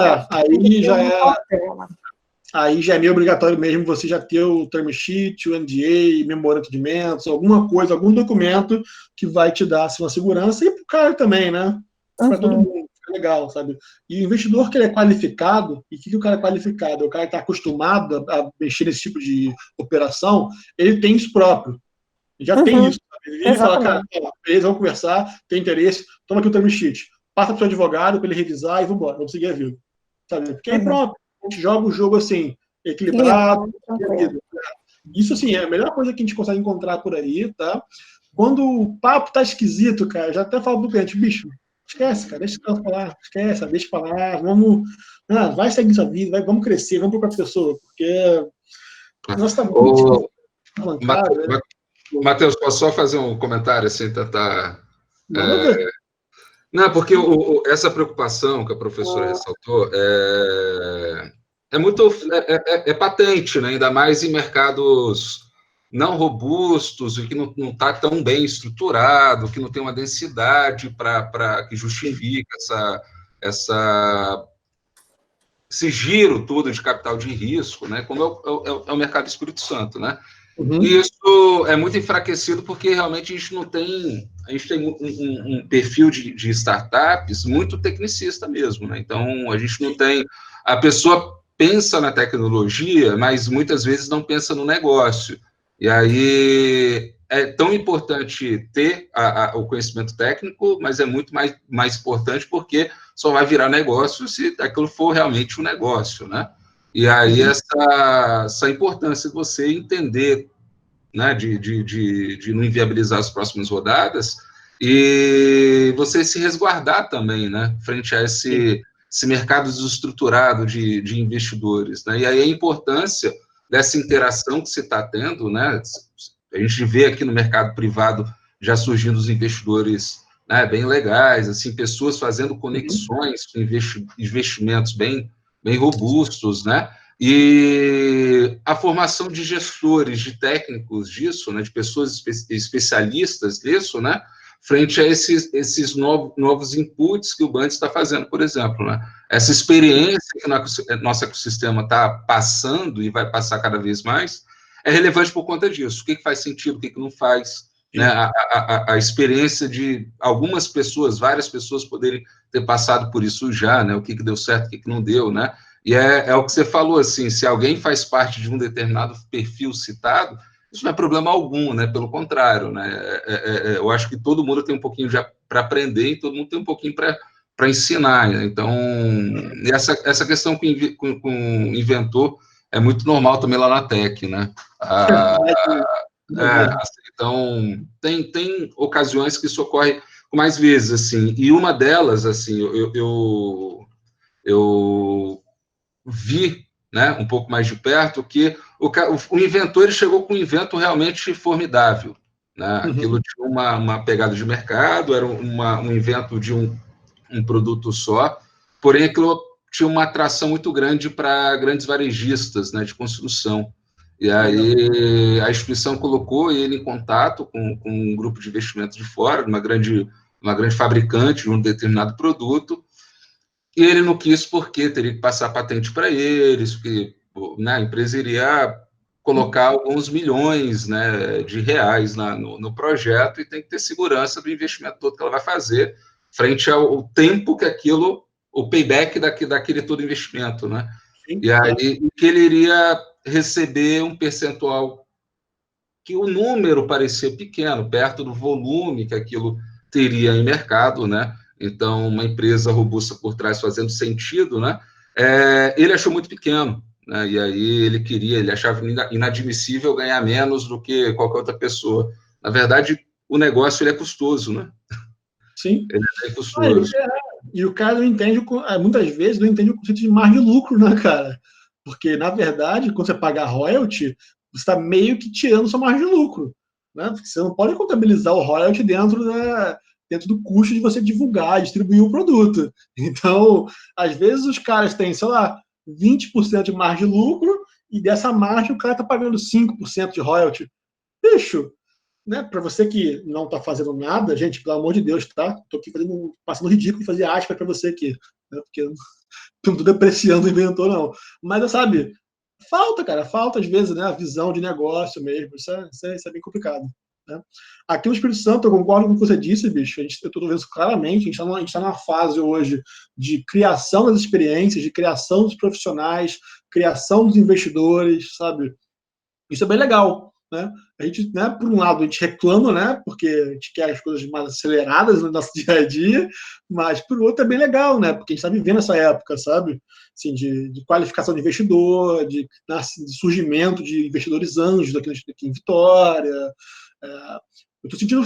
aí já é meio obrigatório mesmo você já ter o term sheet, o NDA, memorando de entendimentos, alguma coisa, algum documento que vai te dar assim, uma segurança, e para o cara também, né? Para todo mundo, fica legal, sabe? E o investidor que ele é qualificado, e o que o cara é qualificado? O cara que está acostumado a mexer nesse tipo de operação, ele tem isso próprio. Já tem isso. Sabe? Ele fala, cara, beleza, vamos conversar, tem interesse, toma aqui o term sheet, passa para o seu advogado para ele revisar e vamos embora, vamos seguir a vida. Sabe? Porque aí pronto, a gente joga o jogo assim, equilibrado. Isso, assim, é a melhor coisa que a gente consegue encontrar por aí, tá? Quando o papo tá esquisito, cara, já até falo pro cliente, bicho, esquece, cara, deixa eu falar, esquece, deixa pra lá, vamos, vai seguir sua vida, vamos crescer, vamos procurar pessoa, porque nós tá muito Matheus, posso só fazer um comentário assim, Não, porque essa preocupação que a professora ressaltou é patente, né? Ainda mais em mercados não robustos e que não está tão bem estruturado, que não tem uma densidade que justifica esse giro todo de capital de risco, né? Como é o mercado do Espírito Santo, né? E isso é muito enfraquecido porque realmente a gente tem um perfil de startups muito tecnicista mesmo, né? Então a gente não tem, a pessoa pensa na tecnologia, mas muitas vezes não pensa no negócio. E aí é tão importante ter o conhecimento técnico, mas é muito mais importante porque só vai virar negócio se aquilo for realmente um negócio, né? E aí essa importância de você entender, né, de não inviabilizar as próximas rodadas e você se resguardar também, né, frente a esse mercado desestruturado de investidores, né? E aí a importância dessa interação que você está tendo, né? A gente vê aqui no mercado privado já surgindo os investidores, né, bem legais, assim, pessoas fazendo conexões com investimentos bem robustos, né? E a formação de gestores, de técnicos disso, né, de pessoas especialistas disso, né, frente a esses novos inputs que o Band está fazendo, por exemplo, né? Essa experiência que o nosso ecossistema está passando e vai passar cada vez mais é relevante por conta disso. O que faz sentido, o que não faz, né? A experiência de algumas pessoas, várias pessoas poderem ter passado por isso já, né? O que deu certo, o que não deu, né? E é o que você falou, assim, se alguém faz parte de um determinado perfil citado, isso não é problema algum, né? Pelo contrário, né? Eu acho que todo mundo tem um pouquinho já para aprender e todo mundo tem um pouquinho para ensinar. Né? Então, essa questão com o inventor é muito normal também lá na Tech, né? Então, tem ocasiões que isso ocorre com mais vezes, assim, e uma delas, assim, eu vi, né, um pouco mais de perto, que o inventor ele chegou com um invento realmente formidável. Né? Aquilo tinha uma pegada de mercado, era um invento de um produto só, porém aquilo tinha uma atração muito grande para grandes varejistas, né, de construção. E aí a instituição colocou ele em contato com um grupo de investimento de fora, uma grande fabricante de um determinado produto, e ele não quis porque teria que passar patente para eles, porque, né, a empresa iria colocar alguns milhões, né, de reais no projeto e tem que ter segurança do investimento todo que ela vai fazer frente ao tempo que aquilo, o payback daquele todo investimento, né? E aí que ele iria receber um percentual que o número parecia pequeno, perto do volume que aquilo teria em mercado, né? Então, uma empresa robusta por trás fazendo sentido, né? Ele achou muito pequeno, né? E aí ele achava inadmissível ganhar menos do que qualquer outra pessoa. Na verdade, o negócio ele é custoso, né? Sim. Ele é custoso. E o cara não entende, muitas vezes, não entende o conceito de margem de lucro, né, cara? Porque, na verdade, quando você paga royalty, você está meio que tirando sua margem de lucro, né? Porque você não pode contabilizar o royalty dentro do custo de você divulgar, distribuir o produto. Então, às vezes os caras têm, sei lá, 20% de margem de lucro e dessa margem o cara está pagando 5% de royalty. Bicho, né, para você que não está fazendo nada, gente, pelo amor de Deus, tá? Estou aqui passando ridículo de fazer aspas para você aqui, né, porque eu não estou depreciando o inventor, não. Mas, sabe, falta às vezes, né, a visão de negócio mesmo, isso é bem complicado. Né? Aqui no Espírito Santo, eu concordo com o que você disse, bicho, eu estou vendo isso claramente, a gente está numa fase hoje de criação das experiências, de criação dos profissionais, criação dos investidores, sabe? Isso é bem legal. Né? A gente, né, por um lado, a gente reclama, né, porque a gente quer as coisas mais aceleradas no nosso dia a dia, mas por outro é bem legal, né, porque a gente está vivendo essa época, sabe, assim, de qualificação de investidor, de surgimento de investidores anjos aqui em Vitória. Eu estou sentindo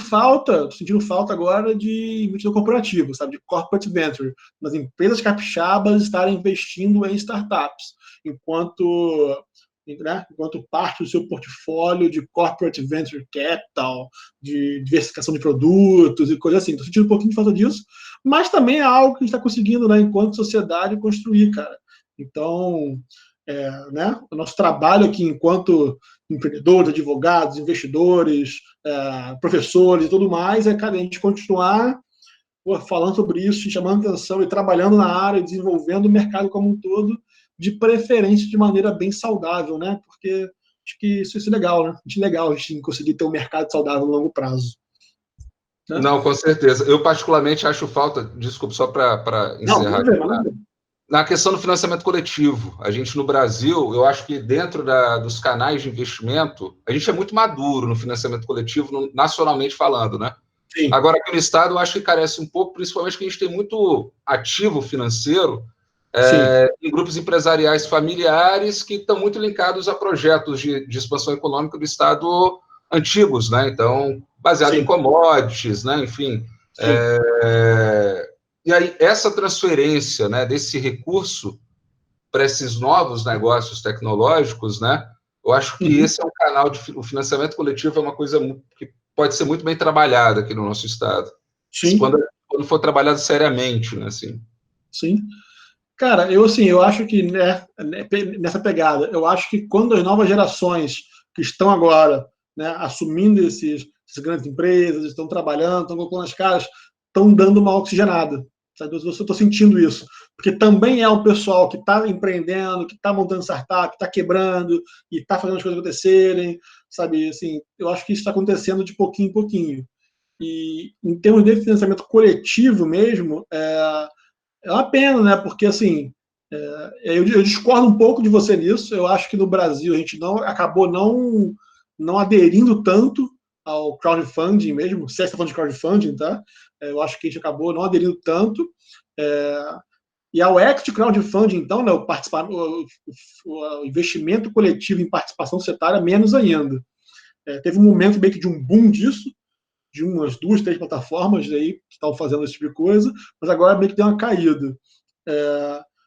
falta agora de investidor corporativo, sabe, de corporate venture, das empresas capixabas estarem investindo em startups, enquanto parte do seu portfólio de corporate venture capital, de diversificação de produtos e coisas assim. Estou sentindo um pouquinho de falta disso, mas também é algo que a gente está conseguindo, né, enquanto sociedade, construir, cara. Então, né, o nosso trabalho aqui enquanto empreendedores, advogados, investidores, professores e tudo mais, cara, a gente continuar falando sobre isso, chamando atenção e trabalhando na área, desenvolvendo o mercado como um todo, de preferência de maneira bem saudável, né? Porque acho que isso é legal, né? A gente conseguir ter um mercado saudável no longo prazo. Né? Não, com certeza. Eu, particularmente, acho falta, desculpa, só para encerrar. Na questão do financiamento coletivo, a gente no Brasil, eu acho que dentro dos canais de investimento, a gente é muito maduro no financiamento coletivo, nacionalmente falando, né? Sim. Agora, aqui no Estado, eu acho que carece um pouco, principalmente que a gente tem muito ativo financeiro, em grupos empresariais familiares que estão muito linkados a projetos de expansão econômica do Estado antigos, né? Então, baseado em commodities, né? Enfim. E aí, essa transferência, né, desse recurso para esses novos negócios tecnológicos, né? Eu acho que esse é um canal o financiamento coletivo é uma coisa que pode ser muito bem trabalhada aqui no nosso Estado. Sim. Quando for trabalhado seriamente, né? Assim. Sim. Cara, eu acho que, né, nessa pegada, eu acho que quando as novas gerações que estão agora, né, assumindo essas grandes empresas, estão trabalhando, estão colocando as caras, estão dando uma oxigenada. Sabe? Eu estou sentindo isso. Porque também é um pessoal que está empreendendo, que está montando startup, que está quebrando e está fazendo as coisas acontecerem. Sabe? Assim, eu acho que isso está acontecendo de pouquinho em pouquinho. E em termos de financiamento coletivo mesmo, é uma pena, né? Porque, assim, eu discordo um pouco de você nisso. Eu acho que no Brasil a gente acabou não aderindo tanto ao crowdfunding mesmo. Se você está falando de crowdfunding, tá? Eu acho que a gente acabou não aderindo tanto. E ao equity crowdfunding, então, né, o investimento coletivo em participação societária, menos ainda. Teve um momento meio que de um boom disso, de umas 2, 3 plataformas aí que estavam fazendo esse tipo de coisa, mas agora meio que deu uma caída.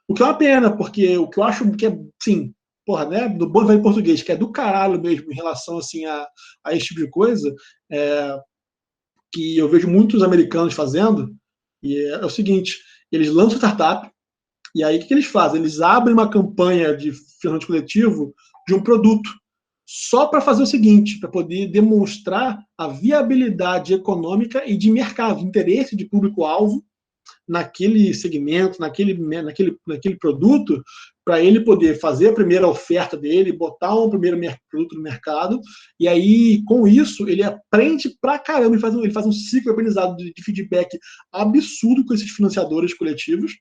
O que é uma pena, porque o que eu acho que é, assim, porra, né, do bom velho português, que é do caralho mesmo em relação, assim, a esse tipo de coisa, que eu vejo muitos americanos fazendo, e é o seguinte, eles lançam startup, e aí o que eles fazem? Eles abrem uma campanha de financiamento coletivo de um produto, só para fazer o seguinte, para poder demonstrar a viabilidade econômica e de mercado, interesse de público-alvo naquele segmento, naquele produto, para ele poder fazer a primeira oferta dele, botar um primeiro produto no mercado, e aí, com isso, ele aprende pra caramba, ele faz um ciclo aprendizado de feedback absurdo com esses financiadores coletivos,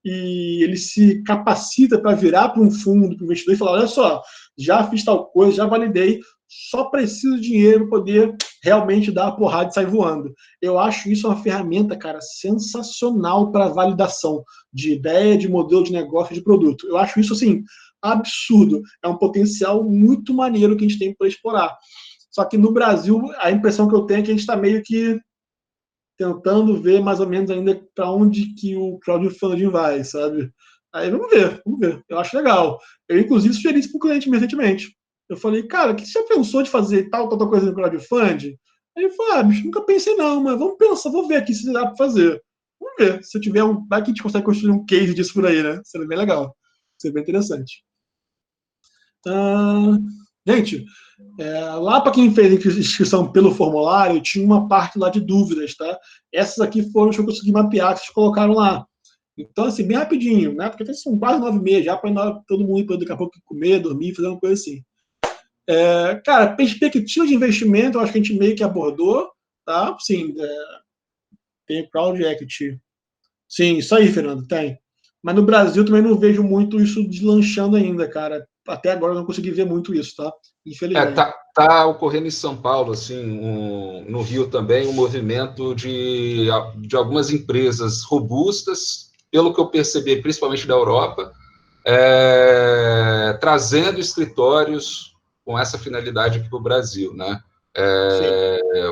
e ele se capacita para virar para um fundo, para um investidor e falar, olha só, já fiz tal coisa, já validei, só preciso de dinheiro para poder realmente dar a porrada e sair voando. Eu acho isso uma ferramenta, cara, sensacional para validação de ideia, de modelo de negócio, de produto. Eu acho isso, assim, absurdo. É um potencial muito maneiro que a gente tem para explorar. Só que no Brasil, a impressão que eu tenho é que a gente está meio que tentando ver mais ou menos ainda para onde que o crowdfunding vai, sabe? Aí vamos ver. Eu acho legal. Eu, inclusive, sugeri isso para o cliente recentemente. Eu falei, cara, o que você pensou de fazer tal coisa no crowdfunding? Aí ele falou, bicho, nunca pensei não, mas vamos pensar, vou ver aqui se dá para fazer. Vamos ver. Se tiver vai que a gente consegue construir um case disso por aí, né? Seria bem legal. Seria bem interessante. Gente, lá para quem fez inscrição pelo formulário, tinha uma parte lá de dúvidas, tá? Essas aqui foram as que eu consegui mapear, que vocês colocaram lá. Então, assim, bem rapidinho, né? Porque são quase 9 meses já, para todo mundo ir daqui a pouco comer, dormir, fazer uma coisa assim. Cara, perspectiva de investimento, eu acho que a gente meio que abordou, tá? Sim, tem crowd equity. Sim, isso aí, Fernando, tem. Mas no Brasil também não vejo muito isso deslanchando ainda, cara. Até agora eu não consegui ver muito isso, tá? Infelizmente. Tá ocorrendo em São Paulo, assim, no Rio também, um movimento de algumas empresas robustas, pelo que eu percebi, principalmente da Europa, trazendo escritórios com essa finalidade aqui para o Brasil, né?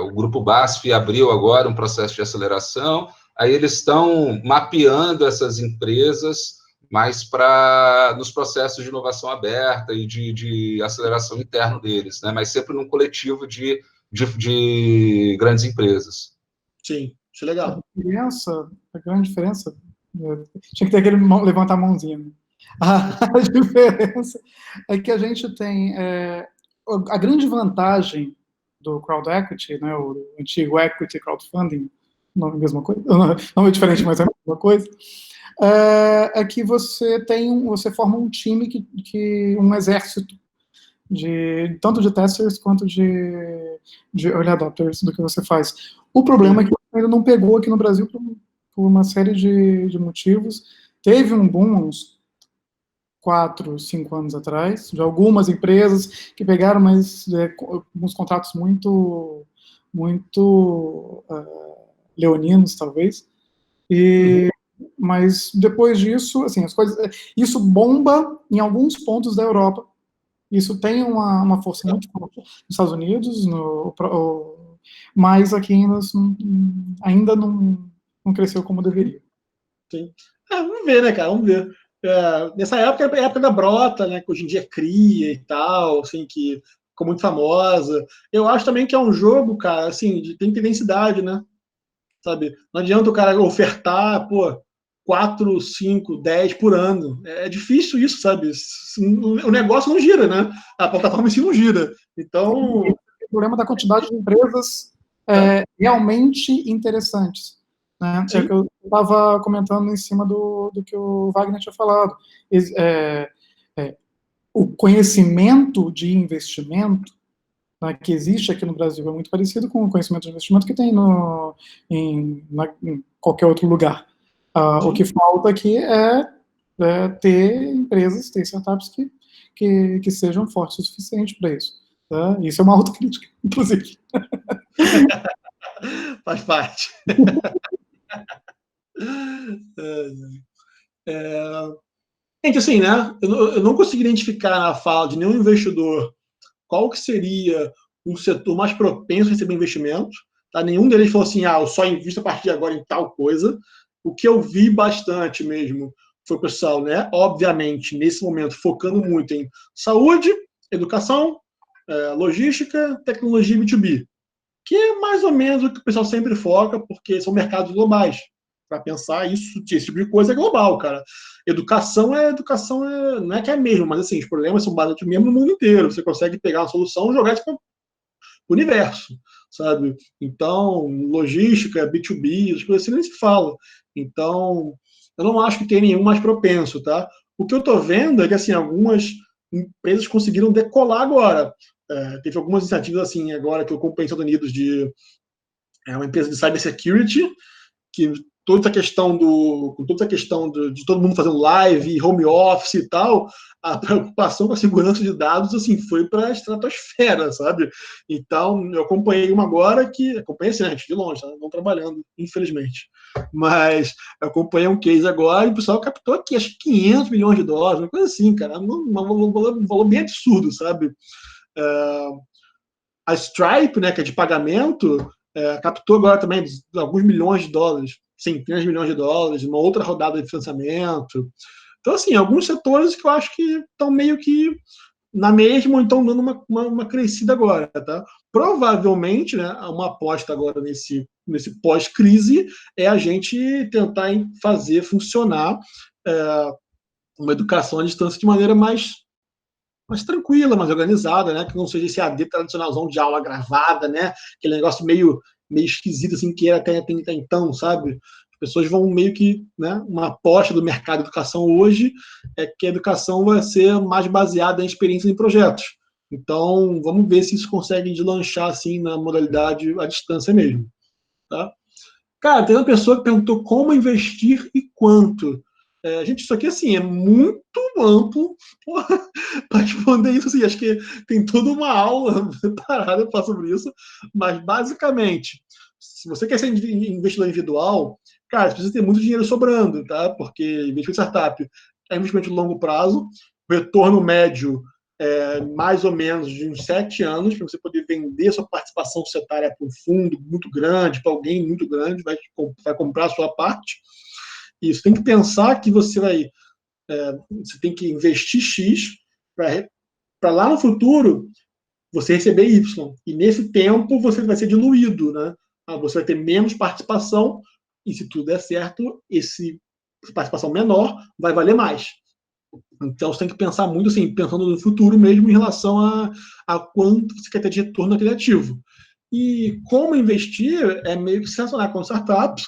O Grupo BASF abriu agora um processo de aceleração, aí eles estão mapeando essas empresas mais nos processos de inovação aberta e de aceleração interno deles, né? Mas sempre num coletivo de grandes empresas. Sim, isso é legal. A grande diferença, tinha que ter aquele levantar a mãozinha, né? A diferença é que a gente tem a grande vantagem do crowd equity, né, o antigo equity crowdfunding, não é a mesma coisa, não é diferente, mas é a mesma coisa, é que você forma um time um exército tanto de testers quanto de early adopters do que você faz. O problema é que ainda não pegou aqui no Brasil por uma série de motivos. Teve um boom uns 4, 5 anos atrás, de algumas empresas que pegaram uns contratos muito leoninos, talvez, mas depois disso, assim, isso bomba em alguns pontos da Europa, isso tem uma força muito forte nos Estados Unidos, mas aqui ainda não cresceu como deveria. Sim. Vamos ver, né, cara, vamos ver. Nessa época era a época da Brota, né, que hoje em dia cria e tal, assim, que ficou muito famosa. Eu acho também que é um jogo, cara, assim, tem densidade, né? Sabe? Não adianta o cara ofertar, 4, 5, 10 por ano. É difícil isso, sabe? O negócio não gira, né? A plataforma em si não gira. Então... O problema da quantidade de empresas realmente interessantes. Né? É o que eu estava comentando em cima do que o Wagner tinha falado. O conhecimento de investimento, né, que existe aqui no Brasil é muito parecido com o conhecimento de investimento que tem em qualquer outro lugar. O que falta aqui é ter empresas, ter startups que sejam fortes o suficiente para isso. Tá? Isso é uma autocrítica, inclusive. Faz parte. Gente, assim, né? Eu não consegui identificar na fala de nenhum investidor qual que seria um setor mais propenso a receber investimento. Tá? Nenhum deles falou assim, eu só invisto a partir de agora em tal coisa. O que eu vi bastante mesmo foi o pessoal, né? Obviamente, nesse momento, focando muito em saúde, educação, logística, tecnologia B2B. Que é mais ou menos o que o pessoal sempre foca, porque são mercados globais. Para pensar esse tipo de coisa é global, cara. Educação não é que é mesmo, mas assim, os problemas são basicamente mesmo no mundo inteiro. Você consegue pegar uma solução e jogar isso para o universo, sabe? Então, logística, B2B, as coisas assim nem se fala. Então, eu não acho que tem nenhum mais propenso, tá? O que eu estou vendo é que, assim, algumas empresas conseguiram decolar agora. Teve algumas iniciativas, assim, agora que eu acompanhei nos Estados Unidos de uma empresa de cybersecurity, que toda a questão de todo mundo fazendo live, home office e tal, a preocupação com a segurança de dados, assim, foi para a estratosfera, sabe? Então, eu acompanhei uma agora acompanhei assim, de longe, tá? Não trabalhando, infelizmente. Mas eu acompanhei um case agora e o pessoal captou aqui, acho que $500 milhões, uma coisa assim, cara, um valor bem absurdo, sabe? A Stripe, né, que é de pagamento, captou agora também alguns milhões de dólares, centenas de milhões de dólares, uma outra rodada de financiamento. Então, assim, alguns setores que eu acho que estão meio que na mesma, ou então dando uma crescida agora, tá? Provavelmente, né, uma aposta agora nesse pós-crise é a gente tentar fazer funcionar uma educação à distância de maneira mais tranquila, mais organizada, né? Que não seja esse AD tradicionalzão de aula gravada, né? Aquele negócio meio esquisito, assim, que era até então, sabe? As pessoas vão meio que, né? Uma aposta do mercado de educação hoje é que a educação vai ser mais baseada em experiências em projetos. Então, vamos ver se isso consegue deslanchar, assim, na modalidade à distância mesmo, tá? Cara, tem uma pessoa que perguntou como investir e quanto. Gente, isso aqui, assim, é muito amplo para responder isso, assim, acho que tem toda uma aula preparada para sobre isso, mas, basicamente, se você quer ser investidor individual, cara, você precisa ter muito dinheiro sobrando, tá? Porque investimento em startup é investimento de longo prazo, retorno médio mais ou menos de uns 7 anos, para você poder vender sua participação societária para um fundo muito grande, para alguém muito grande, vai comprar a sua parte. E você tem que pensar que você tem que investir X para lá no futuro você receber Y. E nesse tempo você vai ser diluído, né? Você vai ter menos participação e, se tudo der certo, essa participação menor vai valer mais. Então, você tem que pensar muito assim, pensando no futuro mesmo em relação a quanto você quer ter de retorno naquele ativo. E como investir é meio que se relacionar com startups,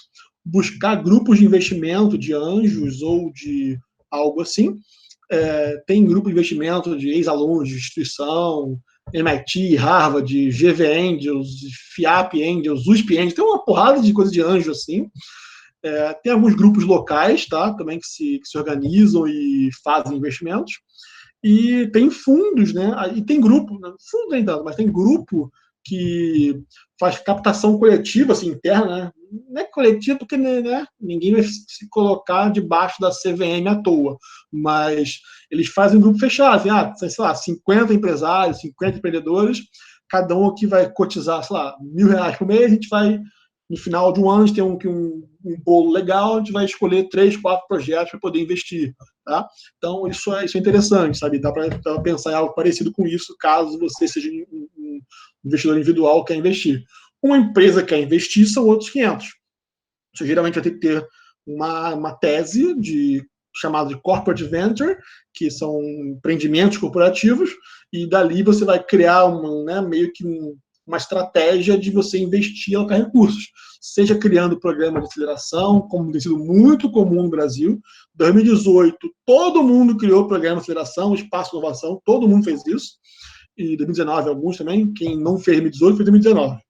buscar grupos de investimento de anjos ou de algo assim. Tem grupo de investimento de ex-alunos de instituição, MIT, Harvard, GV Angels, FIAP Angels, USP Angels, tem uma porrada de coisa de anjo assim. Tem alguns grupos locais, tá, também que se organizam e fazem investimentos. E tem fundos, né? E tem grupo, né? Fundo nem tanto, mas tem grupo que faz captação coletiva, assim, interna, né? Não é coletiva porque, né, ninguém vai se colocar debaixo da CVM à toa, mas eles fazem um grupo fechado, assim, sei lá, 50 empresários, 50 empreendedores, cada um aqui vai cotizar, sei lá, R$1.000 por mês, a gente vai, no final de um ano, a gente tem um bolo legal, a gente vai escolher 3, 4 projetos para poder investir, tá? Então, isso é interessante, sabe? Dá para pensar em algo parecido com isso, caso você seja um investidor individual que quer investir. Uma empresa que quer investir são outros 500. Você geralmente vai ter que ter uma tese chamada de corporate venture, que são empreendimentos corporativos, e dali você vai criar meio que uma estratégia de você investir e alocar recursos, seja criando programa de aceleração, como tem sido muito comum no Brasil. Em 2018, todo mundo criou programa de aceleração, espaço de inovação, todo mundo fez isso. E 2019, alguns também. Quem não fez em 2018 fez em 2019.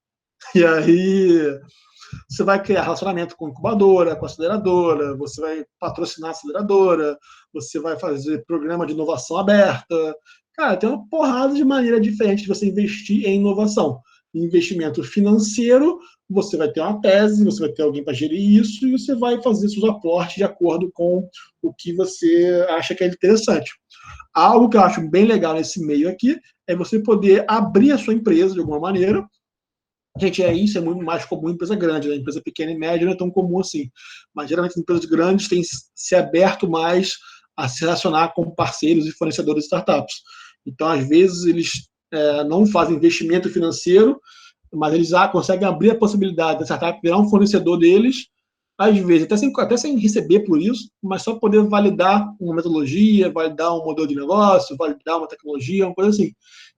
E aí você vai criar relacionamento com incubadora, com aceleradora, você vai patrocinar a aceleradora, você vai fazer programa de inovação aberta. Cara, tem uma porrada de maneira diferente de você investir em inovação. Investimento financeiro, você vai ter uma tese, você vai ter alguém para gerir isso e você vai fazer seus aportes de acordo com o que você acha que é interessante. Algo que eu acho bem legal nesse meio aqui é você poder abrir a sua empresa de alguma maneira. Gente, isso é muito mais comum em empresa grande, né? Empresa pequena e média não é tão comum assim. Mas, geralmente, empresas grandes têm se aberto mais a se relacionar com parceiros e fornecedores de startups. Então, às vezes, eles não fazem investimento financeiro, mas eles conseguem abrir a possibilidade da startup virar um fornecedor deles, às vezes, até sem receber por isso, mas só poder validar uma metodologia, validar um modelo de negócio, validar uma tecnologia, uma coisa assim.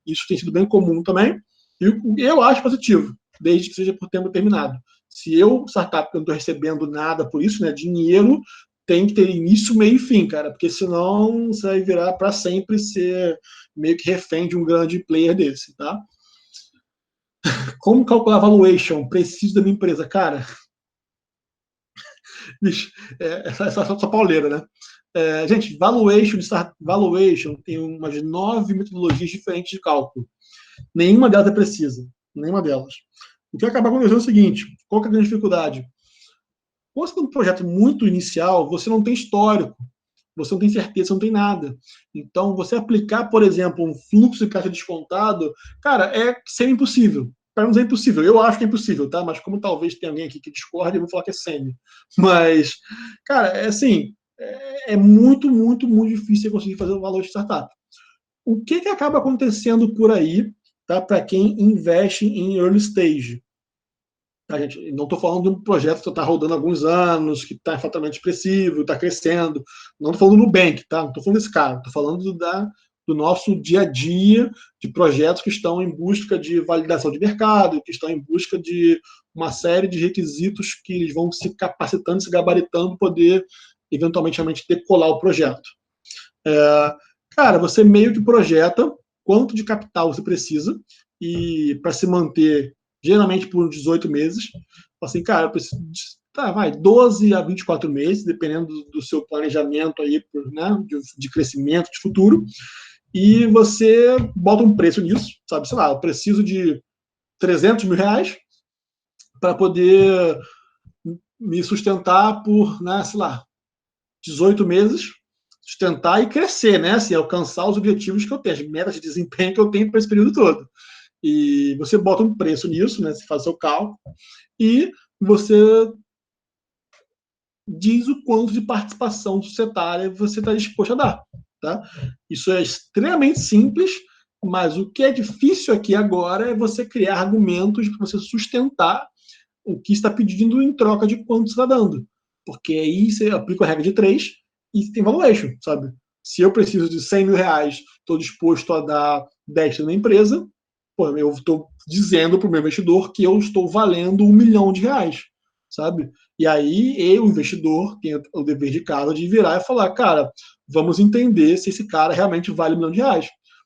Isso tem sido bem comum também, e eu acho positivo, desde que seja por tempo determinado. Se startup, eu não estou recebendo nada por isso, né, dinheiro, tem que ter início, meio e fim, cara, porque senão você vai virar para sempre ser meio que refém de um grande player desse, tá? Como calcular valuation? Preciso da minha empresa. Cara, bicho, essa pauleira, né? Gente, valuation tem umas 9 metodologias diferentes de cálculo. Nenhuma delas é precisa. Nenhuma delas. O que vai acabar acontecendo é o seguinte: qual que é a grande dificuldade? Quando você tem um projeto muito inicial, você não tem histórico, você não tem certeza, você não tem nada. Então, você aplicar, por exemplo, um fluxo de caixa descontado, cara, é semi impossível. Para não dizer impossível, eu acho que é impossível, tá? Mas como talvez tenha alguém aqui que discorde, eu vou falar que é semi. Mas, cara, é assim, é muito, muito, muito difícil você conseguir fazer o valor de startup. O que acaba acontecendo por aí, tá? Para quem investe em early stage? A gente, não estou falando de um projeto que está rodando há alguns anos, que está em faturamento expressivo, está crescendo. Não estou falando do Nubank, tá? Não estou falando desse cara. Estou falando do nosso dia a dia de projetos que estão em busca de validação de mercado, que estão em busca de uma série de requisitos que eles vão se capacitando, se gabaritando, poder eventualmente decolar o projeto. Cara, você meio que projeta quanto de capital você precisa e para se manter geralmente por 18 meses. Assim, cara, eu preciso de 12 a 24 meses, dependendo do seu planejamento aí, né, de crescimento, de futuro. E você bota um preço nisso, sabe? Sei lá, eu preciso de 300 mil reais para poder me sustentar por, né, sei lá, 18 meses, sustentar e crescer, né? Assim, alcançar os objetivos que eu tenho, as metas de desempenho que eu tenho para esse período todo. E você bota um preço nisso, né? Você faz o seu cálculo e você diz o quanto de participação societária você está disposto a dar, tá? Isso é extremamente simples, mas o que é difícil aqui agora é você criar argumentos para você sustentar o que está pedindo em troca de quanto você está dando. Porque aí você aplica a regra de 3 e tem valuation, sabe? Se eu preciso de 100 mil reais, estou disposto a dar 10 na empresa, pô, eu estou dizendo para o meu investidor que eu estou valendo R$1 milhão, sabe? E aí eu, investidor, tenho o dever de casa de virar e falar, cara, vamos entender se esse cara realmente vale R$1 milhão.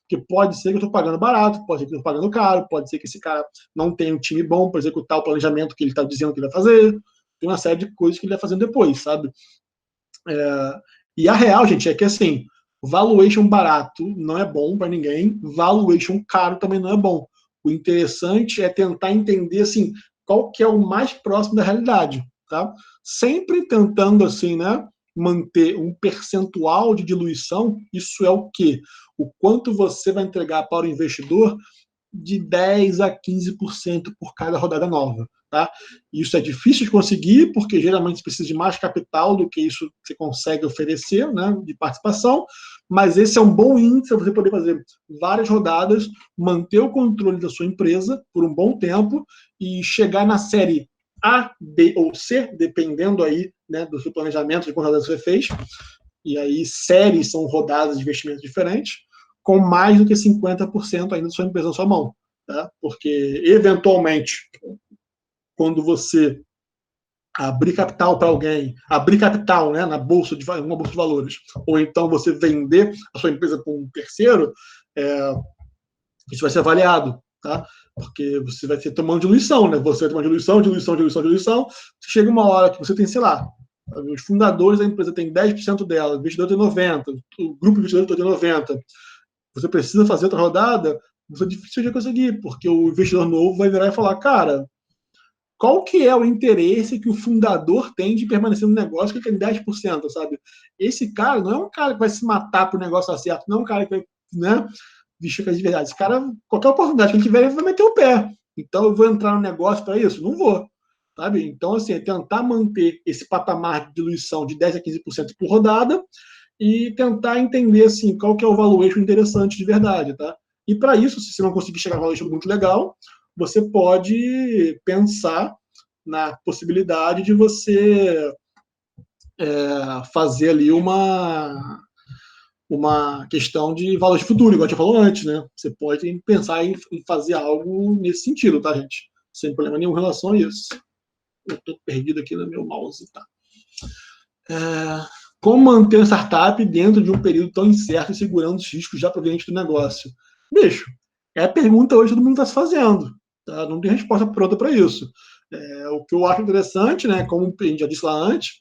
Porque pode ser que eu estou pagando barato, pode ser que eu estou pagando caro, pode ser que esse cara não tenha um time bom para executar o planejamento que ele está dizendo que ele vai fazer. Tem uma série de coisas que ele vai fazendo depois, sabe? E a real, gente, é que assim, valuation barato não é bom para ninguém, valuation caro também não é bom. O interessante é tentar entender assim, qual que é o mais próximo da realidade, tá? Sempre tentando assim, né, manter um percentual de diluição. Isso é o quê? O quanto você vai entregar para o investidor de 10 a 15% por cada rodada nova. Tá? Isso é difícil de conseguir, porque geralmente você precisa de mais capital do que isso que você consegue oferecer, né, de participação, mas esse é um bom índice para você poder fazer várias rodadas, manter o controle da sua empresa por um bom tempo e chegar na série A, B ou C, dependendo aí, né, do seu planejamento, de quantas rodadas você fez, e aí séries são rodadas de investimento diferentes, com mais do que 50% ainda da sua empresa na sua mão. Tá? Porque, eventualmente, quando você abrir capital para alguém, abrir capital, né, na bolsa uma bolsa de valores, ou então você vender a sua empresa para um terceiro, isso vai ser avaliado, tá? Porque você vai ter tomando diluição, né? Você vai tomar diluição. Chega uma hora que você tem, sei lá, os fundadores da empresa têm 10% dela, o investidor tem 90%, o grupo de investidores tem 90%. Você precisa fazer outra rodada, isso é difícil de conseguir, porque o investidor novo vai virar e falar, cara, qual que é o interesse que o fundador tem de permanecer no negócio que ele tem 10%, sabe? Esse cara não é um cara que vai se matar para o negócio dar certo, não é um cara que vai, né, vestir de verdade. Esse cara, qualquer oportunidade que ele tiver, ele vai meter o pé. Então, eu vou entrar no negócio para isso? Não vou. Sabe? Então, assim, é tentar manter esse patamar de diluição de 10% a 15% por rodada e tentar entender, assim, qual que é o valuation interessante de verdade, tá? E para isso, se você não conseguir chegar a um valuation muito legal, você pode pensar na possibilidade de você fazer ali uma questão de valor de futuro, igual eu tinha falado antes, né? Você pode pensar em fazer algo nesse sentido, tá, gente? Sem problema nenhum em relação a isso. Eu estou perdido aqui no meu mouse, tá? Como manter uma startup dentro de um período tão incerto e segurando os riscos já provenientes do negócio? Bicho, é a pergunta hoje que todo mundo está se fazendo. Tá? Não tem resposta pronta para isso. O que eu acho interessante, né, como a gente já disse lá antes,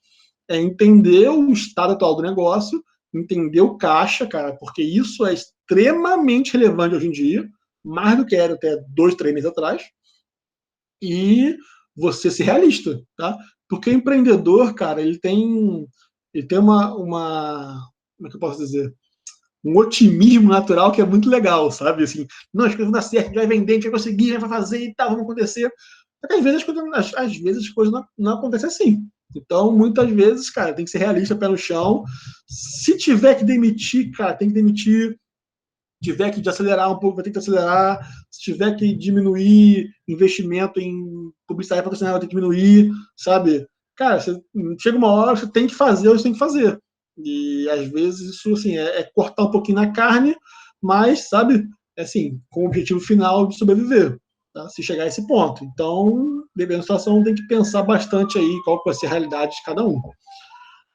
é entender o estado atual do negócio, entender o caixa, cara, porque isso é extremamente relevante hoje em dia, mais do que era até 2, 3 meses atrás, e você ser realista, tá? Porque o empreendedor, cara, ele tem uma como é que eu posso dizer? Um otimismo natural que é muito legal, sabe? Assim, não, as coisas vão dar certo, a gente vai vender, a gente vai conseguir, a gente vai fazer e tal, vão acontecer. Porque às vezes as coisas não acontecem assim. Então, muitas vezes, cara, tem que ser realista, pé no chão. Se tiver que demitir, cara, tem que demitir. Se tiver que acelerar um pouco, vai ter que acelerar. Se tiver que diminuir investimento em publicidade patrocinada, vai ter que diminuir, sabe? Cara, chega uma hora, você tem que fazer o que você tem que fazer. E às vezes isso assim, é cortar um pouquinho na carne, mas, sabe, assim, com o objetivo final de sobreviver, tá? Se chegar a esse ponto. Então, dependendo da situação, tem que pensar bastante aí qual vai ser a realidade de cada um.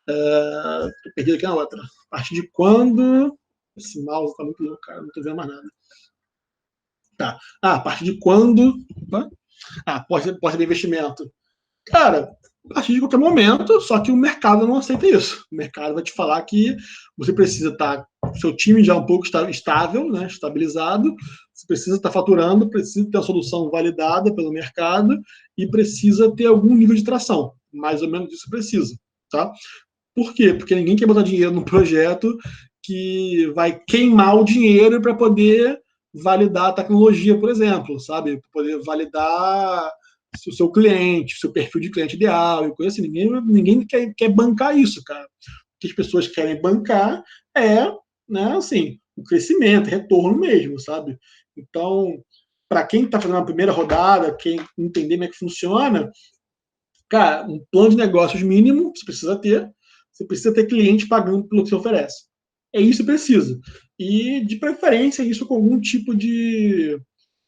Tô perdido aqui na outra. A partir de quando. Esse mouse tá muito louco, cara, não tô vendo mais nada. Tá. A partir de quando. Opa. Pode ter investimento. Cara, a partir de qualquer momento, só que o mercado não aceita isso. O mercado vai te falar que você precisa estar, seu time já um pouco estável, né, estabilizado, você precisa estar faturando, precisa ter uma solução validada pelo mercado e precisa ter algum nível de tração. Mais ou menos isso precisa, tá? Por quê? Porque ninguém quer botar dinheiro num projeto que vai queimar o dinheiro para poder validar a tecnologia, por exemplo, sabe? Para poder validar o seu cliente, o seu perfil de cliente ideal e coisa assim. Ninguém quer bancar isso, cara. O que as pessoas querem bancar é, né, assim, o crescimento, retorno mesmo, sabe? Então, para quem está fazendo a primeira rodada, quem entender como é que funciona, cara, um plano de negócios mínimo você precisa ter. Você precisa ter cliente pagando pelo que você oferece. É isso que precisa. E, de preferência, isso com algum tipo de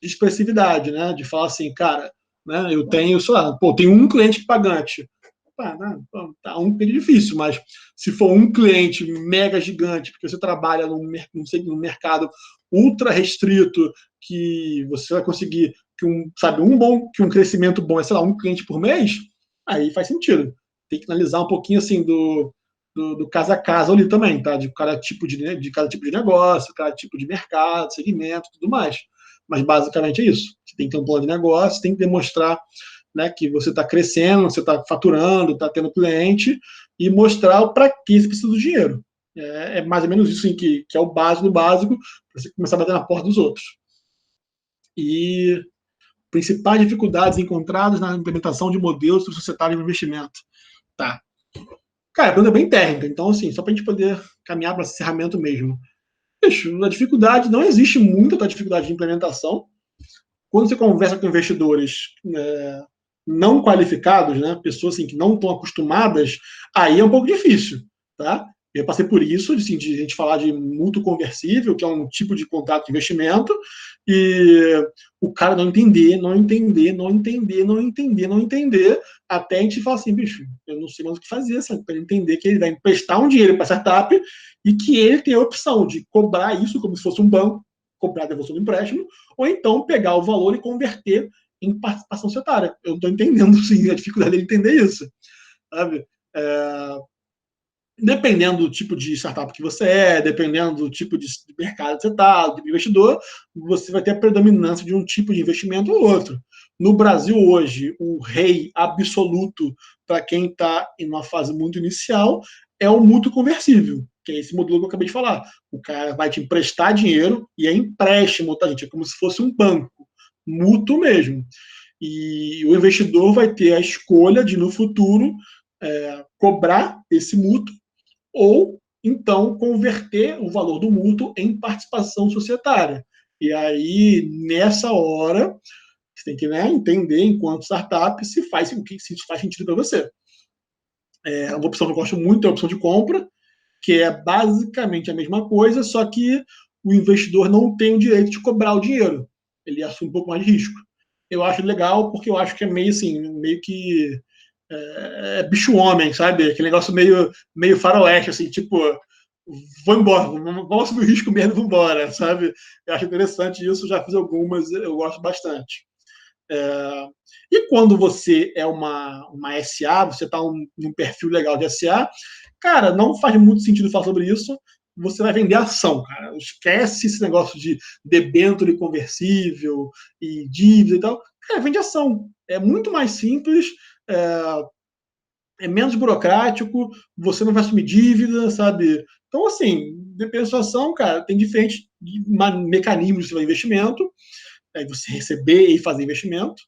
expressividade, né? De falar assim, cara, né, eu tenho, sei lá, tenho um cliente pagante. Tá um pouco difícil, mas se for um cliente mega gigante, porque você trabalha num mercado ultra restrito, que você vai conseguir que um crescimento bom é, sei lá, um cliente por mês, aí faz sentido. Tem que analisar um pouquinho assim do caso a caso ali também, tá? De cada tipo de negócio, cada tipo de mercado, segmento, tudo mais. Mas basicamente é isso. Você tem que ter um plano de negócio, tem que demonstrar, né, que você está crescendo, você está faturando, está tendo cliente, e mostrar para que você precisa do dinheiro. É mais ou menos isso assim, que é o básico do básico, para você começar a bater na porta dos outros. E principais dificuldades encontradas na implementação de modelos societários de investimento. Tá. Cara, a pergunta é bem técnica, então, assim, só para a gente poder caminhar para esse encerramento mesmo. Bicho, a dificuldade, não existe muita dificuldade de implementação. Quando você conversa com investidores não qualificados, né, pessoas assim, que não estão acostumadas, aí é um pouco difícil, tá? Eu passei por isso, assim, de a gente falar de mútuo conversível, que é um tipo de contrato de investimento, e o cara não entender, até a gente falar assim, bicho, eu não sei mais o que fazer, sabe? Para ele entender que ele vai emprestar um dinheiro para a startup e que ele tem a opção de cobrar isso como se fosse um banco, cobrar a devolução do empréstimo, ou então pegar o valor e converter em participação societária. Eu não estou entendendo, sim, a dificuldade de entender isso, sabe? Dependendo do tipo de startup que você é, dependendo do tipo de mercado que você está, do tipo de investidor, você vai ter a predominância de um tipo de investimento ou outro. No Brasil, hoje, o rei absoluto para quem está em uma fase muito inicial é o mútuo conversível, que é esse modelo que eu acabei de falar. O cara vai te emprestar dinheiro e é empréstimo, tá, gente? É como se fosse um banco, mútuo mesmo. E o investidor vai ter a escolha de, no futuro, cobrar esse mútuo ou, então, converter o valor do mútuo em participação societária. E aí, nessa hora, você tem que, né, entender, enquanto startup, se isso faz sentido para você. Uma opção que eu gosto muito é a opção de compra, que é basicamente a mesma coisa, só que o investidor não tem o direito de cobrar o dinheiro. Ele assume um pouco mais de risco. Eu acho legal, porque eu acho que é meio assim, meio que bicho-homem, sabe? Aquele negócio meio faroeste, assim, tipo, vou embora, vamos assumir o risco mesmo, vamos embora, sabe? Eu acho interessante isso, já fiz algumas, eu gosto bastante. E quando você é uma SA, você está num perfil legal de SA, cara, não faz muito sentido falar sobre isso, você vai vender ação, cara. Esquece esse negócio de debênture conversível e dívida e tal. Cara, vende ação. É muito mais simples, é menos burocrático, você não vai assumir dívida, sabe? Então, assim, depende da situação, cara, tem diferentes mecanismos de investimento, você receber e fazer investimento.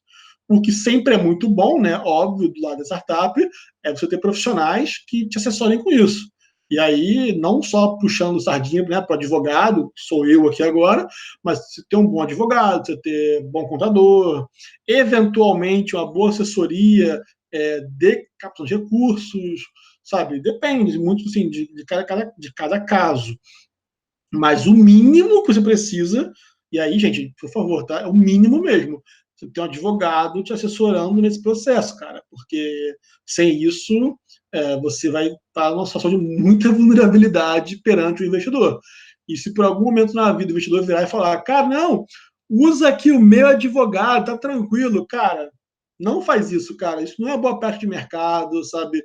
O que sempre é muito bom, né? Óbvio, do lado da startup, é você ter profissionais que te assessorem com isso. E aí, não só puxando sardinha, né, para o advogado, sou eu aqui agora, mas você ter um bom advogado, você ter bom contador, eventualmente uma boa assessoria de captação de recursos, sabe? Depende muito assim, de cada caso. Mas o mínimo que você precisa, e aí, gente, por favor, tá? É o mínimo mesmo. Você tem um advogado te assessorando nesse processo, cara, porque sem isso você vai estar numa situação de muita vulnerabilidade perante o investidor. E se por algum momento na vida o investidor virar e falar, cara, não, usa aqui o meu advogado, tá tranquilo, cara, não faz isso, cara, isso não é boa prática de mercado, sabe?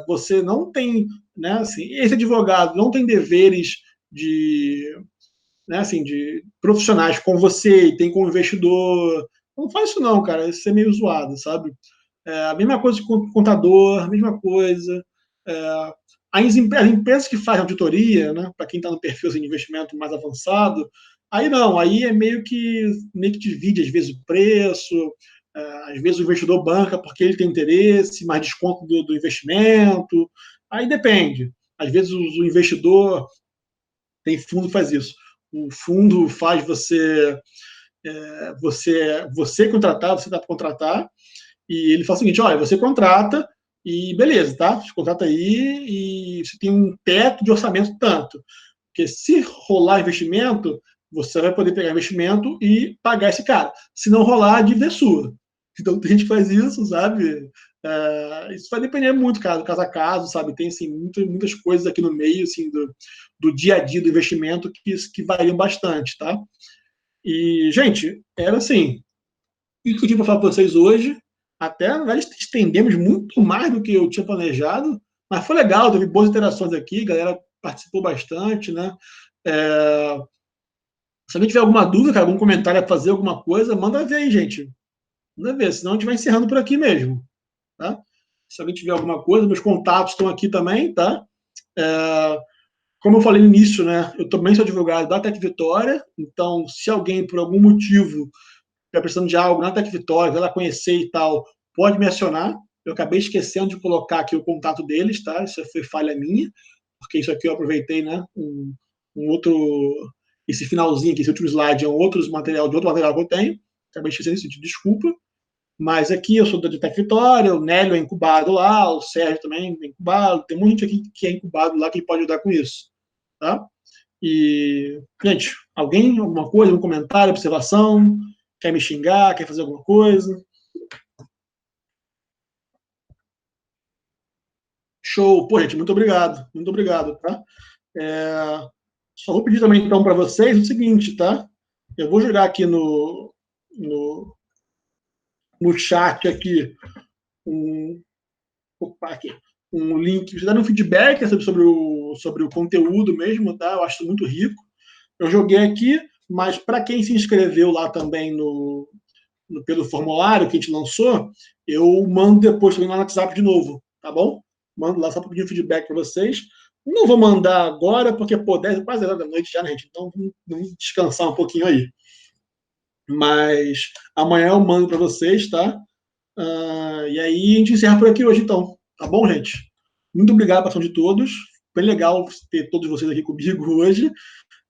Você não tem, né, assim, esse advogado não tem deveres de, né, assim, de profissionais com você e tem com o investidor. Não faz isso não, cara. Isso é meio zoado, sabe? A mesma coisa com o contador, a mesma coisa. As empresas que fazem auditoria, né, para quem está no perfil assim, de investimento mais avançado, aí não, aí é meio que divide às vezes o preço, às vezes o investidor banca porque ele tem interesse, mais desconto do investimento, aí depende. Às vezes o investidor tem fundo que faz isso. O fundo faz você contratar, você dá para contratar, e ele faz o seguinte, olha, você contrata e beleza, tá? Você contrata aí e você tem um teto de orçamento tanto. Porque se rolar investimento, você vai poder pegar investimento e pagar esse cara. Se não rolar, a dívida é sua. Então tem gente que faz isso, sabe? Isso vai depender muito, cara, do caso a caso, sabe? Tem assim, muitas coisas aqui no meio assim, do dia a dia do investimento que variam bastante, tá? E, gente, era assim, isso que eu tinha para falar para vocês hoje. Até, na verdade, estendemos muito mais do que eu tinha planejado, mas foi legal, teve boas interações aqui, a galera participou bastante, né? É, se alguém tiver alguma dúvida, cara, algum comentário a fazer, alguma coisa, manda ver aí, gente. Manda ver, senão a gente vai encerrando por aqui mesmo, tá? Se alguém tiver alguma coisa, meus contatos estão aqui também, tá? É, como eu falei no início, né? Eu também sou advogado da Tec Vitória, então, se alguém, por algum motivo, estiver precisando de algo na Tec Vitória, vai lá conhecer e tal, pode me acionar. Eu acabei esquecendo de colocar aqui o contato deles, tá? Isso foi falha minha, porque isso aqui eu aproveitei, né? Um outro. Esse finalzinho aqui, esse último slide, é um outro material que eu tenho. Acabei esquecendo isso, desculpa. Mas aqui eu sou da Tec Vitória, o Nélio é incubado lá, o Sérgio também é incubado, tem muita gente aqui que é incubado lá que pode ajudar com isso. Tá? E, gente, alguém, alguma coisa, um comentário, observação? Quer me xingar? Quer fazer alguma coisa? Show! Pô, gente, muito obrigado, tá? Só vou pedir também, então, para vocês o seguinte, tá? Eu vou jogar aqui no chat aqui um link, você dá um feedback sobre o conteúdo mesmo, tá? Eu acho muito rico. Eu joguei aqui, mas para quem se inscreveu lá também pelo formulário que a gente lançou, eu mando depois também lá no WhatsApp de novo, tá bom? Mando lá só para pedir um feedback para vocês. Não vou mandar agora, porque, pô, quase 10 da noite já, né, gente? Então, vamos descansar um pouquinho aí. Mas amanhã eu mando para vocês, tá? E aí a gente encerra por aqui hoje, então. Tá bom, gente? Muito obrigado pela atenção de todos. Foi legal ter todos vocês aqui comigo hoje.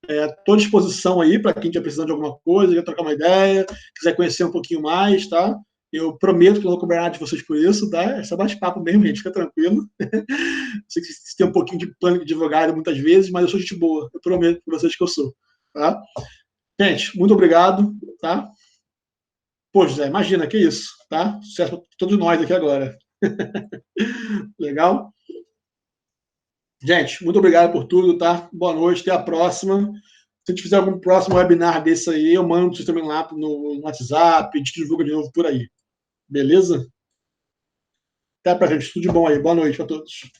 Estou à disposição aí para quem estiver precisando de alguma coisa, quer trocar uma ideia, quiser conhecer um pouquinho mais, tá? Eu prometo que não vou cobrar nada de vocês por isso, tá? É só bate-papo mesmo, gente, fica tranquilo. Sei que vocês têm um pouquinho de pânico de advogado muitas vezes, mas eu sou gente boa. Eu prometo para vocês que eu sou, tá? Gente, muito obrigado, tá? Pô, José, imagina, que isso, tá? Sucesso para todos nós aqui agora. Legal? Gente, muito obrigado por tudo, tá? Boa noite, até a próxima. Se a gente fizer algum próximo webinar desse aí, eu mando vocês também lá no WhatsApp, a gente divulga de novo por aí. Beleza? Até pra gente, tudo de bom aí. Boa noite para todos.